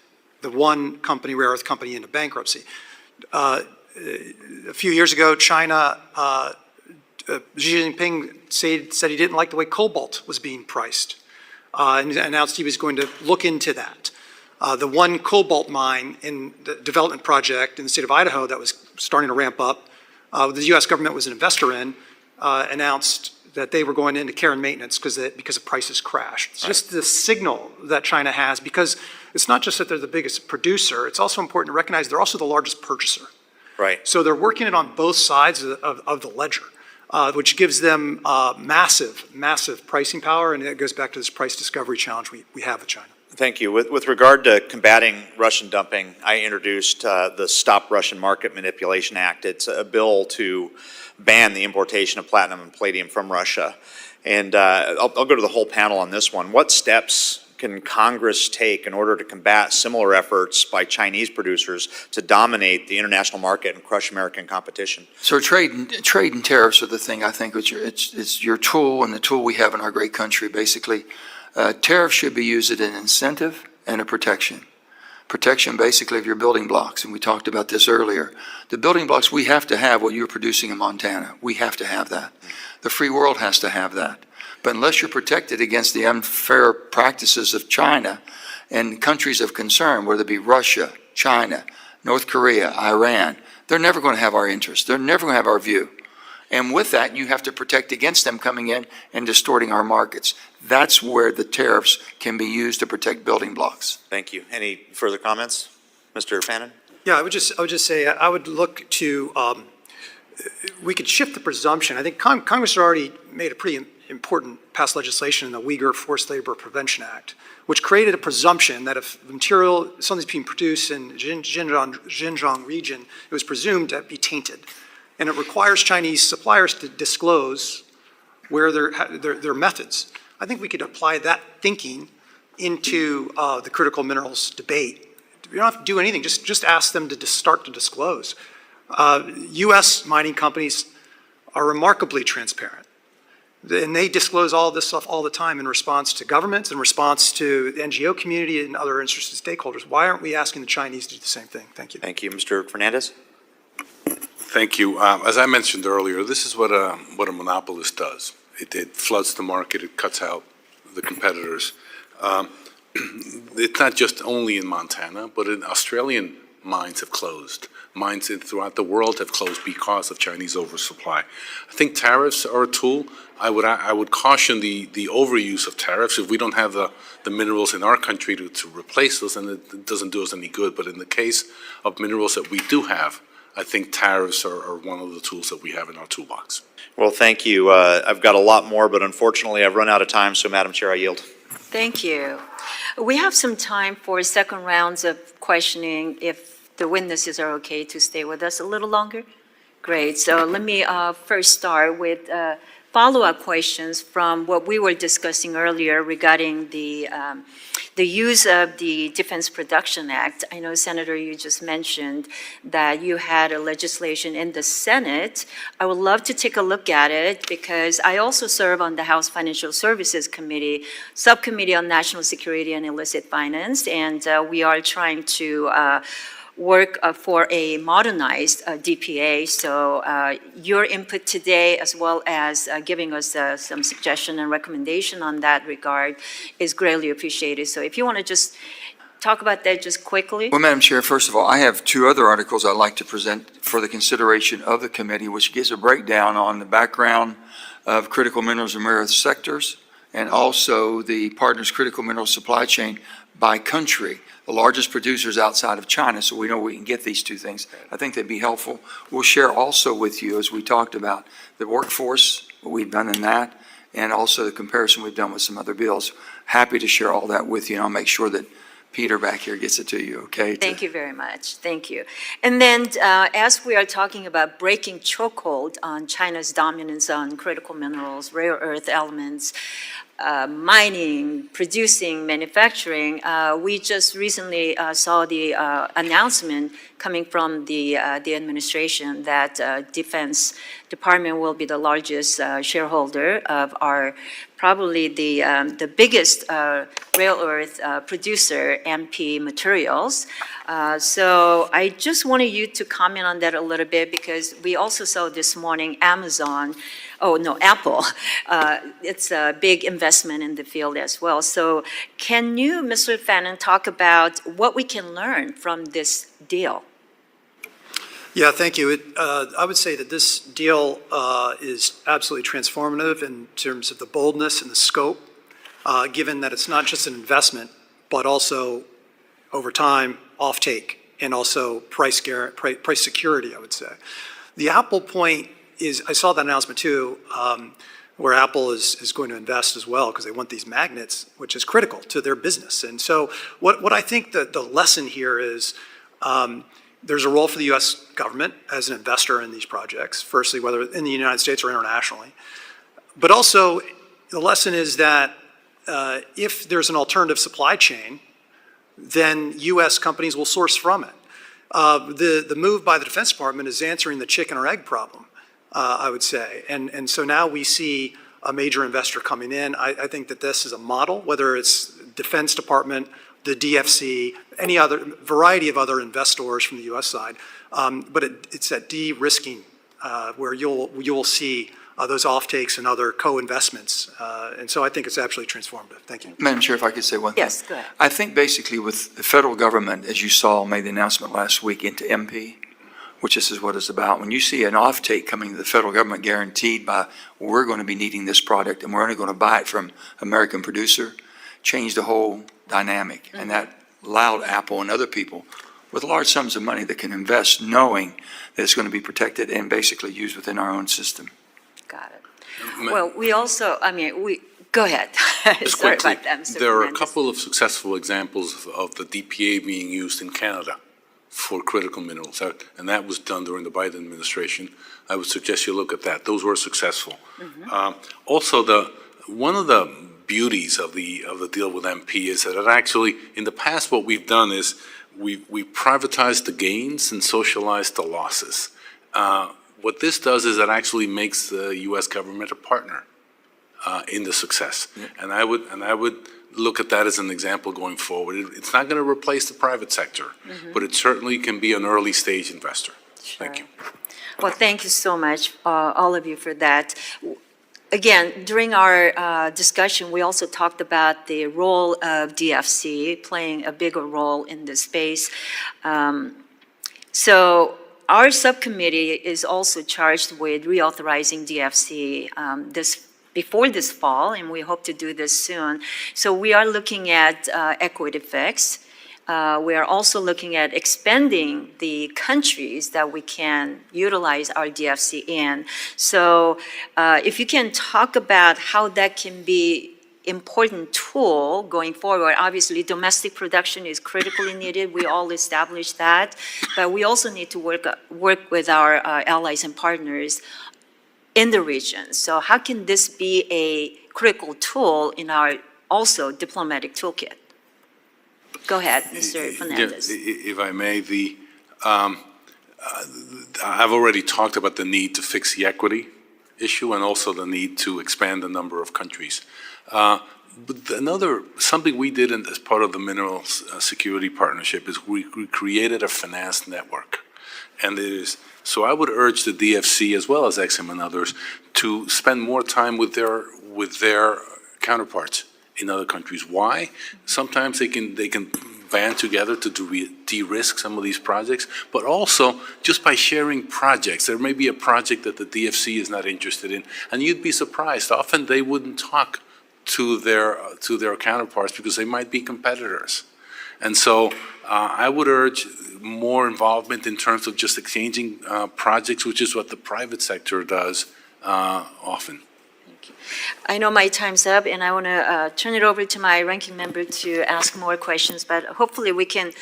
the one company, rare earth company, into bankruptcy. A few years ago, China, Xi Jinping said he didn't like the way cobalt was being priced, and announced he was going to look into that. The one cobalt mine in the development project in the state of Idaho that was starting to ramp up, the U.S. government was an investor in, announced that they were going into care and maintenance because the prices crashed. It's just the signal that China has, because it's not just that they're the biggest producer, it's also important to recognize they're also the largest purchaser.
Right.
So they're working it on both sides of the ledger, which gives them massive pricing power, and it goes back to this price discovery challenge we have with China.
Thank you. With regard to combating Russian dumping, I introduced the Stop Russian Market Manipulation Act. It's a bill to ban the importation of platinum and palladium from Russia. And I'll go to the whole panel on this one. What steps can Congress take in order to combat similar efforts by Chinese producers to dominate the international market and crush American competition?
So trade and tariffs are the thing, I think, it's your tool and the tool we have in our great country, basically. Tariffs should be used as an incentive and a protection. Protection, basically, of your building blocks, and we talked about this earlier. The building blocks, we have to have what you're producing in Montana. We have to have that. The free world has to have that. But unless you're protected against the unfair practices of China and countries of concern, whether it be Russia, China, North Korea, Iran, they're never going to have our interest. They're never going to have our view. And with that, you have to protect against them coming in and distorting our markets. That's where the tariffs can be used to protect building blocks.
Thank you. Any further comments? Mr. Fannon?
Yeah, I would just say I would look to, we could shift the presumption. I think Congress has already made a pretty important past legislation in the Uyghur Forced Labor Prevention Act, which created a presumption that if material, something's being produced in Xinjiang region, it was presumed to be tainted. And it requires Chinese suppliers to disclose where their methods. I think we could apply that thinking into the critical minerals debate. You don't have to do anything, just ask them to start to disclose. U.S. mining companies are remarkably transparent. And they disclose all this stuff all the time in response to governments, in response to the NGO community and other interested stakeholders. Why aren't we asking the Chinese to do the same thing? Thank you.
Thank you. Mr. Fernandez?
Thank you. As I mentioned earlier, this is what a monopolist does. It floods the market, it cuts out the competitors. It's not just only in Montana, but in Australian mines have closed. Mines throughout the world have closed because of Chinese oversupply. I think tariffs are a tool. I would caution the overuse of tariffs. If we don't have the minerals in our country to replace those, then it doesn't do us any good. But in the case of minerals that we do have, I think tariffs are one of the tools that we have in our toolbox.
Well, thank you. I've got a lot more, but unfortunately I've run out of time, so Madam Chair, I yield.
Thank you. We have some time for second rounds of questioning if the witnesses are okay to stay with us a little longer. Great. So let me first start with follow-up questions from what we were discussing earlier regarding the use of the Defense Production Act. I know, Senator, you just mentioned that you had a legislation in the Senate. I would love to take a look at it because I also serve on the House Financial Services Committee, Subcommittee on National Security and Illicit Finance, and we are trying to work for a modernized DPA. So your input today, as well as giving us some suggestion and recommendation on that regard, is greatly appreciated. So if you want to just talk about that just quickly.
Well, Madam Chair, first of all, I have two other articles I'd like to present for the consideration of the committee, which gives a breakdown on the background of critical minerals and rare earth sectors, and also the partners' critical mineral supply chain by country, the largest producers outside of China, so we know we can get these two things. I think that'd be helpful. We'll share also with you, as we talked about, the workforce, what we've done in that, and also the comparison we've done with some other bills. Happy to share all that with you, and I'll make sure that Peter back here gets it to you, okay?
Thank you very much. Thank you. And then as we are talking about breaking chokehold on China's dominance on critical minerals, rare earth elements, mining, producing, manufacturing, we just recently saw the announcement coming from the administration that Defense Department will be the largest shareholder of our, probably the biggest rare earth producer, MP Materials. So I just wanted you to comment on that a little bit, because we also saw this morning Apple. It's a big investment in the field as well. So can you, Mr. Fannon, talk about what we can learn from this deal?
Yeah, thank you. I would say that this deal is absolutely transformative in terms of the boldness and the scope, given that it's not just an investment, but also over time, offtake, and also price security, I would say. The Apple point is, I saw that announcement too, where Apple is going to invest as well, because they want these magnets, which is critical to their business. And so what I think that the lesson here is, there's a role for the U.S. government as an investor in these projects, firstly, whether in the United States or internationally. But also, the lesson is that if there's an alternative supply chain, then U.S. companies will source from it. The move by the Defense Department is answering the chicken or egg problem, I would say. And so now we see a major investor coming in. I think that this is a model, whether it's Defense Department, the DFC, any other variety of other investors from the U.S. side. But it's that de-risking where you'll see those offtakes and other co-investments. And so I think it's absolutely transformative. Thank you.
Madam Chair, if I could say one thing.
Yes, go ahead.
I think basically with the federal government, as you saw, made the announcement last week into MP, which this is what it's about. When you see an offtake coming to the federal government guaranteed by, we're going to be needing this product and we're only going to buy it from American producer, changed the whole dynamic. And that allowed Apple and other people with large sums of money that can invest knowing that it's going to be protected and basically used within our own system.
Got it. Well, we also, go ahead.
Just
Sorry
quickly,
about that, Mr.
there are a
Fernandez.
couple of successful examples of the DPA being used in Canada for critical minerals, and that was done during the Biden administration. I would suggest you look at that. Those were successful. Also, one of the beauties of the deal with MP is that it actually, in the past, what we've done is we privatized the gains and socialized the losses. What this does is it actually makes the U.S. government a partner in the success, and I would look at that as an example going forward. It's not going to replace the private sector, but it certainly can be an early stage investor. Thank you.
Well, thank you so much, all of you, for that. Again, during our discussion, we also talked about the role of DFC playing a bigger role in this space. So our subcommittee is also charged with reauthorizing DFC before this fall, and we hope to do this soon. So we are looking at equity fix. We are also looking at expanding the countries that we can utilize our DFC in. So if you can talk about how that can be important tool going forward. Obviously, domestic production is critically needed. We all establish that. But we also need to work with our allies and partners in the region. So how can this be a critical tool in our also diplomatic toolkit? Go ahead, Mr. Fernandez.
If I may, I've already talked about the need to fix the equity issue and also the need to expand the number of countries. But something we did as part of the Minerals Security Partnership is we created a finance network. And so I would urge the DFC as well as EXIM and others to spend more time with their counterparts in other countries. Why? Sometimes they can band together to de-risk some of these projects, but also just by sharing projects. There may be a project that the DFC is not interested in, and you'd be surprised. Often they wouldn't talk to their counterparts because they might be competitors. And so I would urge more involvement in terms of just exchanging projects, which is what the private sector does often.
I know my time's up, and I want to turn it over to my ranking member to ask more questions, but hopefully we can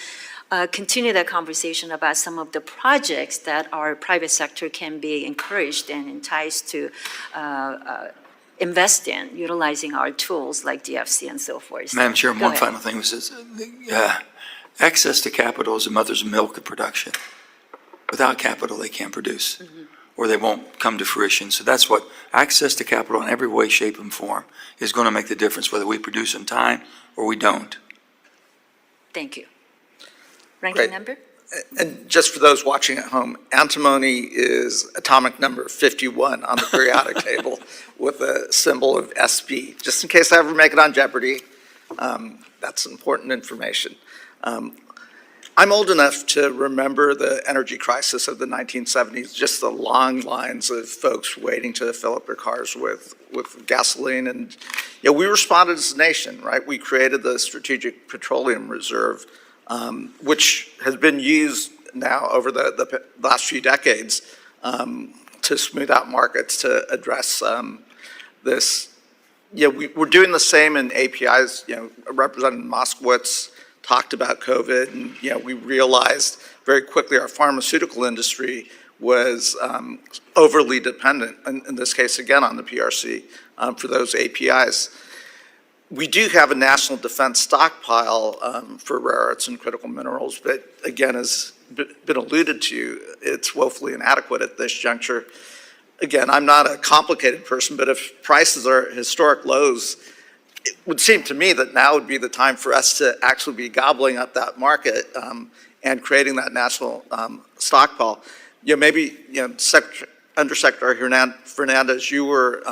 continue that conversation about some of the projects that our private sector can be encouraged and enticed to invest in, utilizing our tools like DFC and so forth.
Madam Chair,
Go
one
ahead.
final thing was this, access to capital is the mother's milk of production. Without capital, they can't produce, or they won't come to fruition. So that's what access to capital in every way, shape, and form is going to make the difference, whether we produce in time or we don't.
Thank you. Ranking
Great.
member?
And just for those watching at home, antimony is atomic number 51 on the periodic table with a symbol of SP. Just in case I ever make it on Jeopardy, that's important information. I'm old enough to remember the energy crisis of the 1970s, just the long lines of folks waiting to fill up their cars with gasoline. And we responded as a nation, right? We created the Strategic Petroleum Reserve, which has been used now over the last few decades to smooth out markets to address this. We're doing the same in APIs. Representative Moskowitz talked about COVID, and we realized very quickly our pharmaceutical industry was overly dependent, in this case again on the PRC, for those APIs. We do have a national defense stockpile for rare earths and critical minerals, but again, as been alluded to, it's woefully inadequate at this juncture. Again, I'm not a complicated person, but if prices are at historic lows, it would seem to me that now would be the time for us to actually be gobbling up that market and creating that national stockpile. Maybe, Undersecretary Fernandez, you were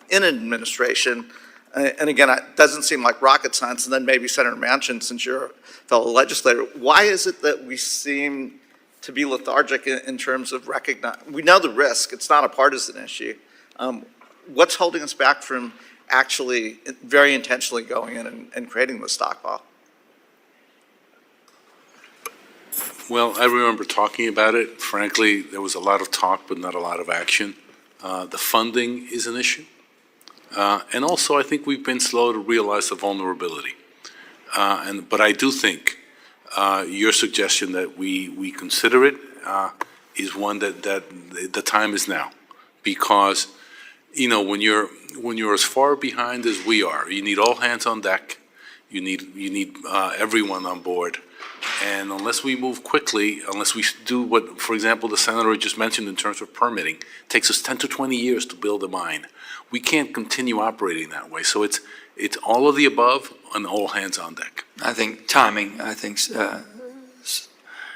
in administration, and again, it doesn't seem like rocket science, and then maybe Senator Manchin, since you're a fellow legislator, why is it that we seem to be lethargic in terms of recognizing, we know the risk, it's not a partisan issue. What's holding us back from actually very intentionally going in and creating the stockpile?
Well, I remember talking about it. Frankly, there was a lot of talk, but not a lot of action. The funding is an issue. And also, I think we've been slow to realize the vulnerability. But I do think your suggestion that we consider it is one that the time is now. Because, when you're as far behind as we are, you need all hands on deck. You need everyone on board. And unless we move quickly, unless we do what, for example, the senator just mentioned in terms of permitting, it takes us 10 to 20 years to build a mine. We can't continue operating that way. So it's all of the above and all hands on deck.
I think timing,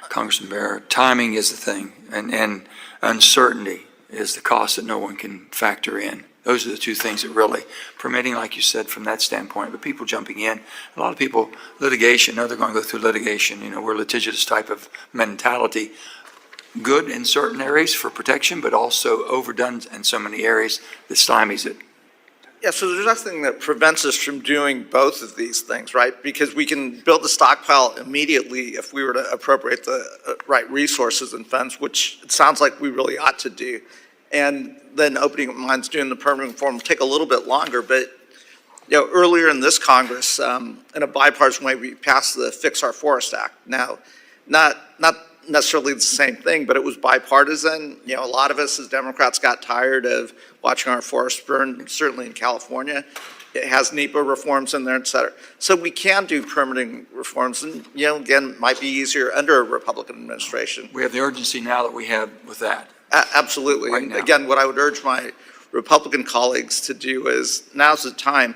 Congressman Bear, timing is the thing, and uncertainty is the cost that no one can factor in. Those are the two things that really, permitting, like you said, from that standpoint, but people jumping in, a lot of people, litigation, know they're going to go through litigation, we're a litigious type of mentality. Good in certain areas for protection, but also overdone in so many areas that stymies it.
Yeah, so there's nothing that prevents us from doing both of these things, right? Because we can build the stockpile immediately if we were to appropriate the right resources and funds, which it sounds like we really ought to do. And then opening mines, doing the permitting reform will take a little bit longer, but earlier in this Congress, in a bipartisan way, we passed the Fix Our Forest Act. Now, not necessarily the same thing, but it was bipartisan. A lot of us as Democrats got tired of watching our forests burn, certainly in California. It has NEPA reforms in there, et cetera. So we can do permitting reforms, and again, might be easier under a Republican administration.
We have the urgency now that we have with that.
Absolutely.
Right
And
now.
again, what I would urge my Republican colleagues to do is, now's the time.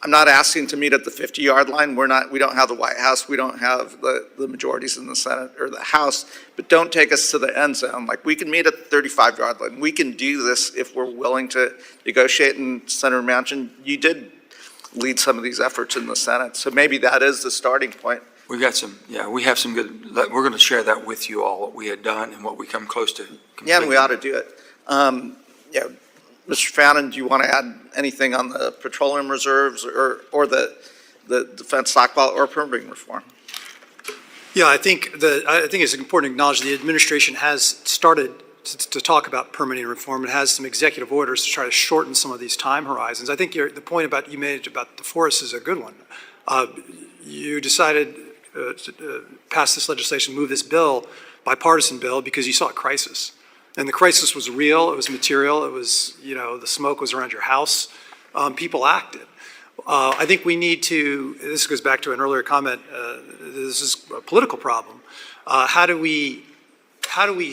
I'm not asking to meet at the 50-yard line. We don't have the White House. We don't have the majorities in the Senate or the House, but don't take us to the end zone. Like, we can meet at the 35-yard line. We can do this if we're willing to negotiate. And Senator Manchin, you did lead some of these efforts in the Senate. So maybe that is the starting point.
We have some good, we're going to share that with you all, what we had done and what we come close to completing.
Yeah, and we ought to do it. Mr. Fannon, do you want to add anything on the petroleum reserves or the defense stockpile or permitting reform?
Yeah, I think it's important to acknowledge the administration has started to talk about permitting reform and has some executive orders to try to shorten some of these time horizons. I think the point you made about the forests is a good one. You decided to pass this legislation, move this bill, bipartisan bill, because you saw a crisis. And the crisis was real, it was material, it was, the smoke was around your house. People acted. I think we need to, this goes back to an earlier comment, this is a political problem. How do we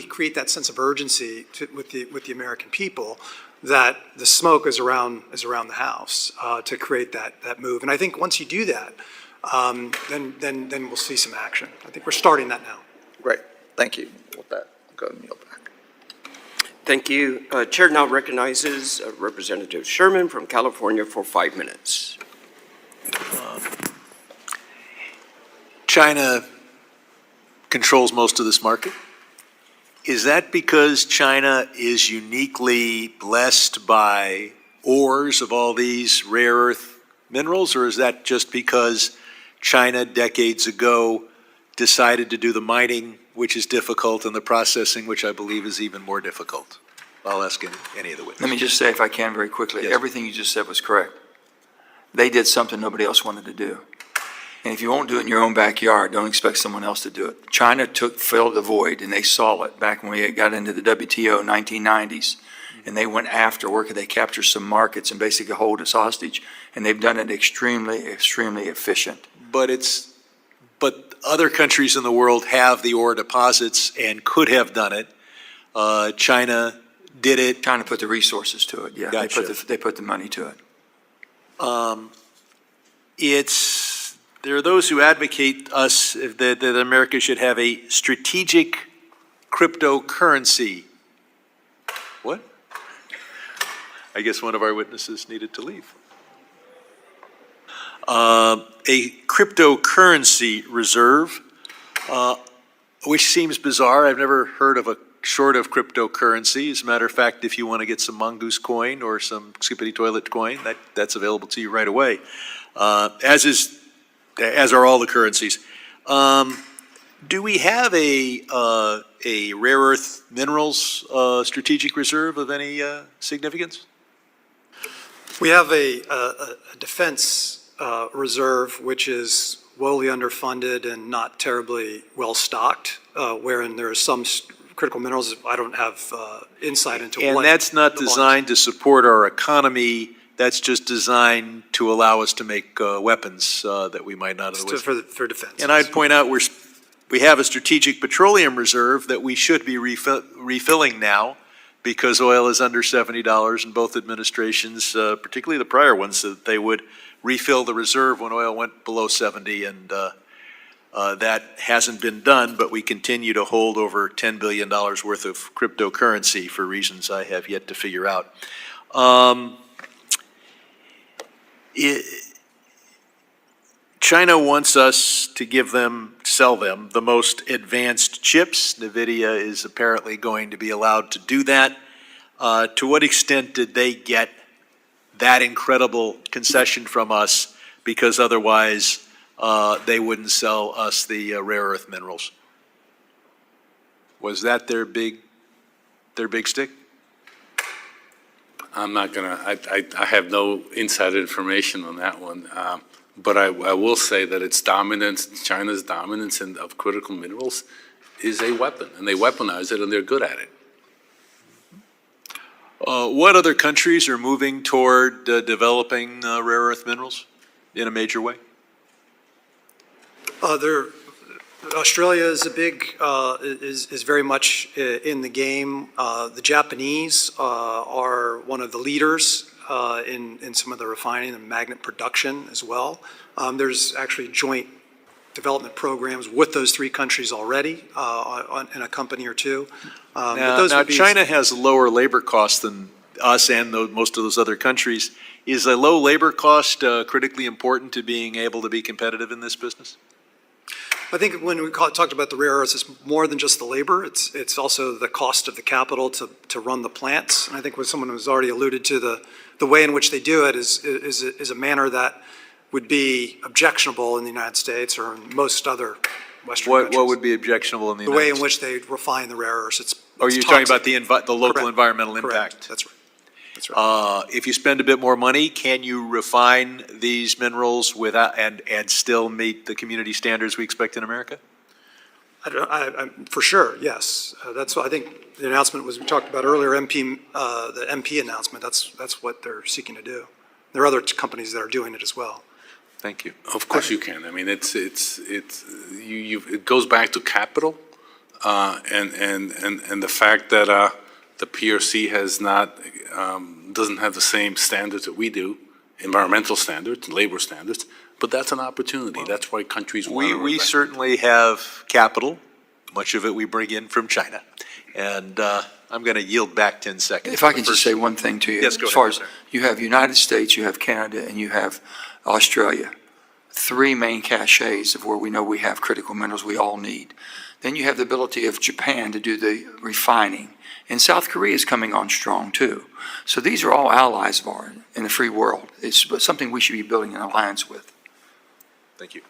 create that sense of urgency with the American people that the smoke is around the house to create that move? And I think once you do that, then we'll see some action. I think we're starting that now.
Great, thank you. With that, I'll go and kneel back.
Thank you. Chair now recognizes Representative Sherman from California for 5 minutes.
China controls most of this market. Is that because China is uniquely blessed by ores of all these rare earth minerals, or is that just because China decades ago decided to do the mining, which is difficult, and the processing, which I believe is even more difficult? I'll ask any of the witnesses.
Let me just say, if I can, very quickly,
Yes.
everything you just said was correct. They did something nobody else wanted to do. And if you won't do it in your own backyard, don't expect someone else to do it. China filled the void, and they saw it back when we got into the WTO in 1990s. And they went after, where could they capture some markets and basically hold us hostage? And they've done it extremely, extremely efficient.
But other countries in the world have the ore deposits and could have done it. China did it.
China put the resources to it, yeah.
Gotcha.
They put the money to it.
There are those who advocate that America should have a strategic cryptocurrency. What? I guess one of our witnesses needed to leave. A cryptocurrency reserve, which seems bizarre. I've never heard of a short of cryptocurrency. As a matter of fact, if you want to get some mongoose coin or some skippity toilet coin, that's available to you right away. As are all the currencies. Do we have a rare earth minerals strategic reserve of any significance?
We have a defense reserve, which is woefully underfunded and not terribly well stocked, wherein there are some critical minerals. I don't have insight into what.
And that's not designed to support our economy. That's just designed to allow us to make weapons that we might not otherwise.
For defense.
And I'd point out we have a strategic petroleum reserve that we should be refilling now, because oil is under $70, and both administrations, particularly the prior ones, that they would refill the reserve when oil went below 70, and that hasn't been done, but we continue to hold over $10 billion worth of cryptocurrency for reasons I have yet to figure out. China wants us to sell them the most advanced chips. NVIDIA is apparently going to be allowed to do that. To what extent did they get that incredible concession from us, because otherwise they wouldn't sell us the rare earth minerals? Was that their big stick?
I'm not gonna, I have no inside information on that one. But I will say that its dominance, China's dominance of critical minerals is a weapon, and they weaponize it, and they're good at it.
What other countries are moving toward developing rare earth minerals in a major way?
Australia is a big, is very much in the game. The Japanese are one of the leaders in some of the refining and magnet production as well. There's actually joint development programs with those three countries already in a company or two.
Now China has lower labor costs than us and most of those other countries. Is a low labor cost critically important to being able to be competitive in this business?
I think when we talked about the rare earths, it's more than just the labor. It's also the cost of the capital to run the plants. And I think when someone has already alluded to the way in which they do it is a manner that would be objectionable in the United States or in most other Western countries.
What would be objectionable in the
The
United
way
States?
in which they refine the rare earths.
Are you talking about the local
Correct.
environmental
Correct.
impact?
That's right. That's right.
If you spend a bit more money, can you refine these minerals without, and still meet the community standards we expect in America?
For sure, yes. That's what I think the announcement was, we talked about earlier, the MP announcement, that's what they're seeking to do. There are other companies that are doing it as well.
Thank you.
Of course you can. I mean, it goes back to capital, and the fact that the PRC has not, doesn't have the same standards that we do, environmental standards, labor standards, but that's an opportunity. That's why countries want to.
We certainly have capital. Much of it we bring in from China. And I'm going to yield back 10 seconds.
If I can just say one thing to you.
Yes, go
As far
ahead,
as
sir.
you have United States, you have Canada, and you have Australia. Three main caches of where we know we have critical minerals we all need. Then you have the ability of Japan to do the refining. And South Korea is coming on strong too. So these are all allies of ours in the free world. It's something we should be building an alliance with.
Thank you.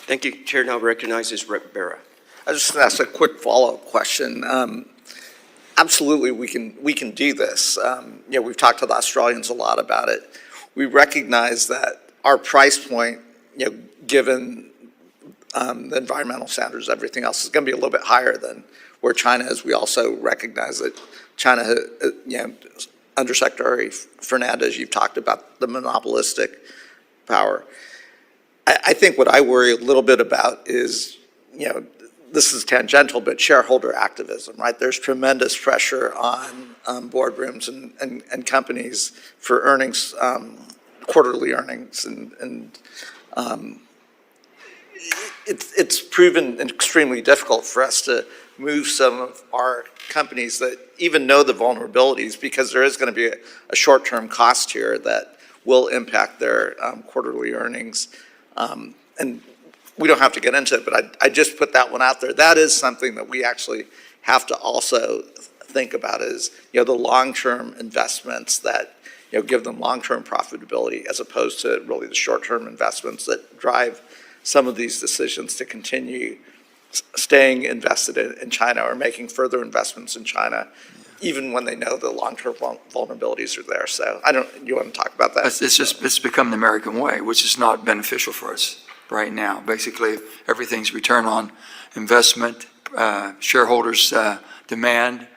Thank you. Chair now recognizes Rep. Barra.
I just ask a quick follow-up question. Absolutely, we can do this. We've talked to the Australians a lot about it. We recognize that our price point, given the environmental standards, everything else is going to be a little bit higher than where China is. We also recognize that China, Undersecretary Fernandez, you've talked about the monopolistic power. I think what I worry a little bit about is, this is tangential, but shareholder activism, right? There's tremendous pressure on boardrooms and companies for earnings, quarterly earnings, and it's proven extremely difficult for us to move some of our companies that even know the vulnerabilities, because there is going to be a short-term cost here that will impact their quarterly earnings. And we don't have to get into it, but I just put that one out there. That is something that we actually have to also think about is, the long-term investments that, give them long-term profitability as opposed to really the short-term investments that drive some of these decisions to continue staying invested in China or making further investments in China, even when they know the long-term vulnerabilities are there. So you want to talk about that?
It's become the American way, which is not beneficial for us right now. Basically, everything's return on investment, shareholders demand,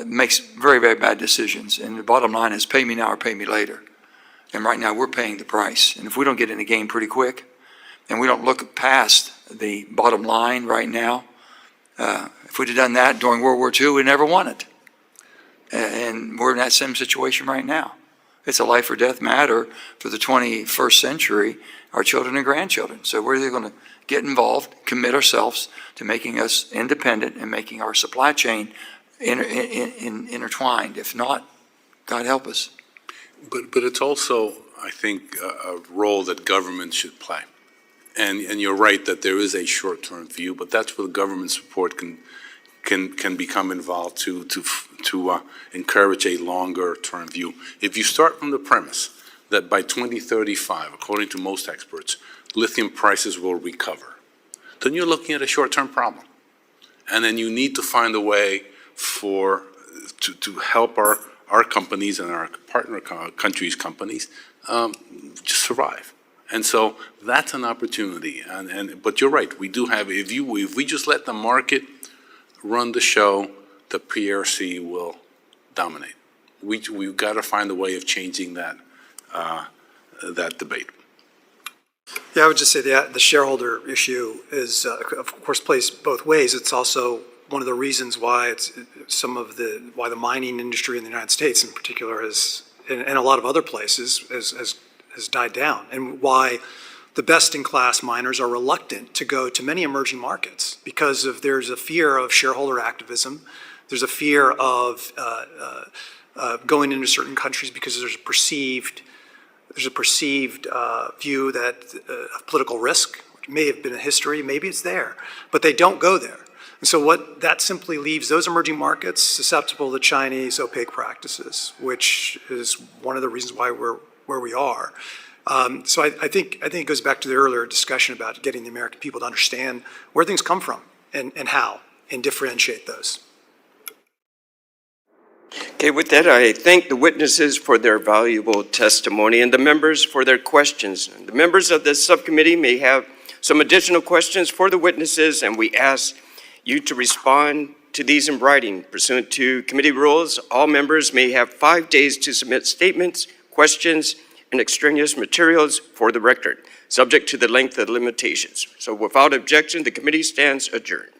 makes very, very bad decisions. And the bottom line is pay me now or pay me later. And right now we're paying the price. And if we don't get in the game pretty quick and we don't look past the bottom line right now, if we'd have done that during World War II, we'd never won it. And we're in that same situation right now. It's a life or death matter for the 21st century, our children and grandchildren. So we're either going to get involved, commit ourselves to making us independent and making our supply chain intertwined. If not, God help us.
But it's also, I think, a role that government should play. And you're right that there is a short-term view, but that's where the government support can become involved to encourage a longer-term view. If you start from the premise that by 2035, according to most experts, lithium prices will recover, then you're looking at a short-term problem. And then you need to find a way to help our companies and our partner countries' companies just survive. And so that's an opportunity. But you're right, we do have, if we just let the market run the show, the PRC will dominate. We've got to find a way of changing that debate.
Yeah, I would just say the shareholder issue is, of course, plays both ways. It's also one of the reasons why why the mining industry in the United States, in particular, and a lot of other places, has died down, and why the best-in-class miners are reluctant to go to many emerging markets because there's a fear of shareholder activism. There's a fear of going into certain countries because there's a perceived view that of political risk, may have been a history, maybe it's there, but they don't go there. And so what that simply leaves those emerging markets susceptible to Chinese opaque practices, which is one of the reasons why we're where we are. So I think it goes back to the earlier discussion about getting the American people to understand where things come from and how, and differentiate those.
Okay, with that, I thank the witnesses for their valuable testimony and the members for their questions. The members of this subcommittee may have some additional questions for the witnesses, and we ask you to respond to these in writing. Pursuant to committee rules, all members may have 5 days to submit statements, questions, and extraneous materials for the record, subject to the length of limitations. So without objection, the committee stands adjourned.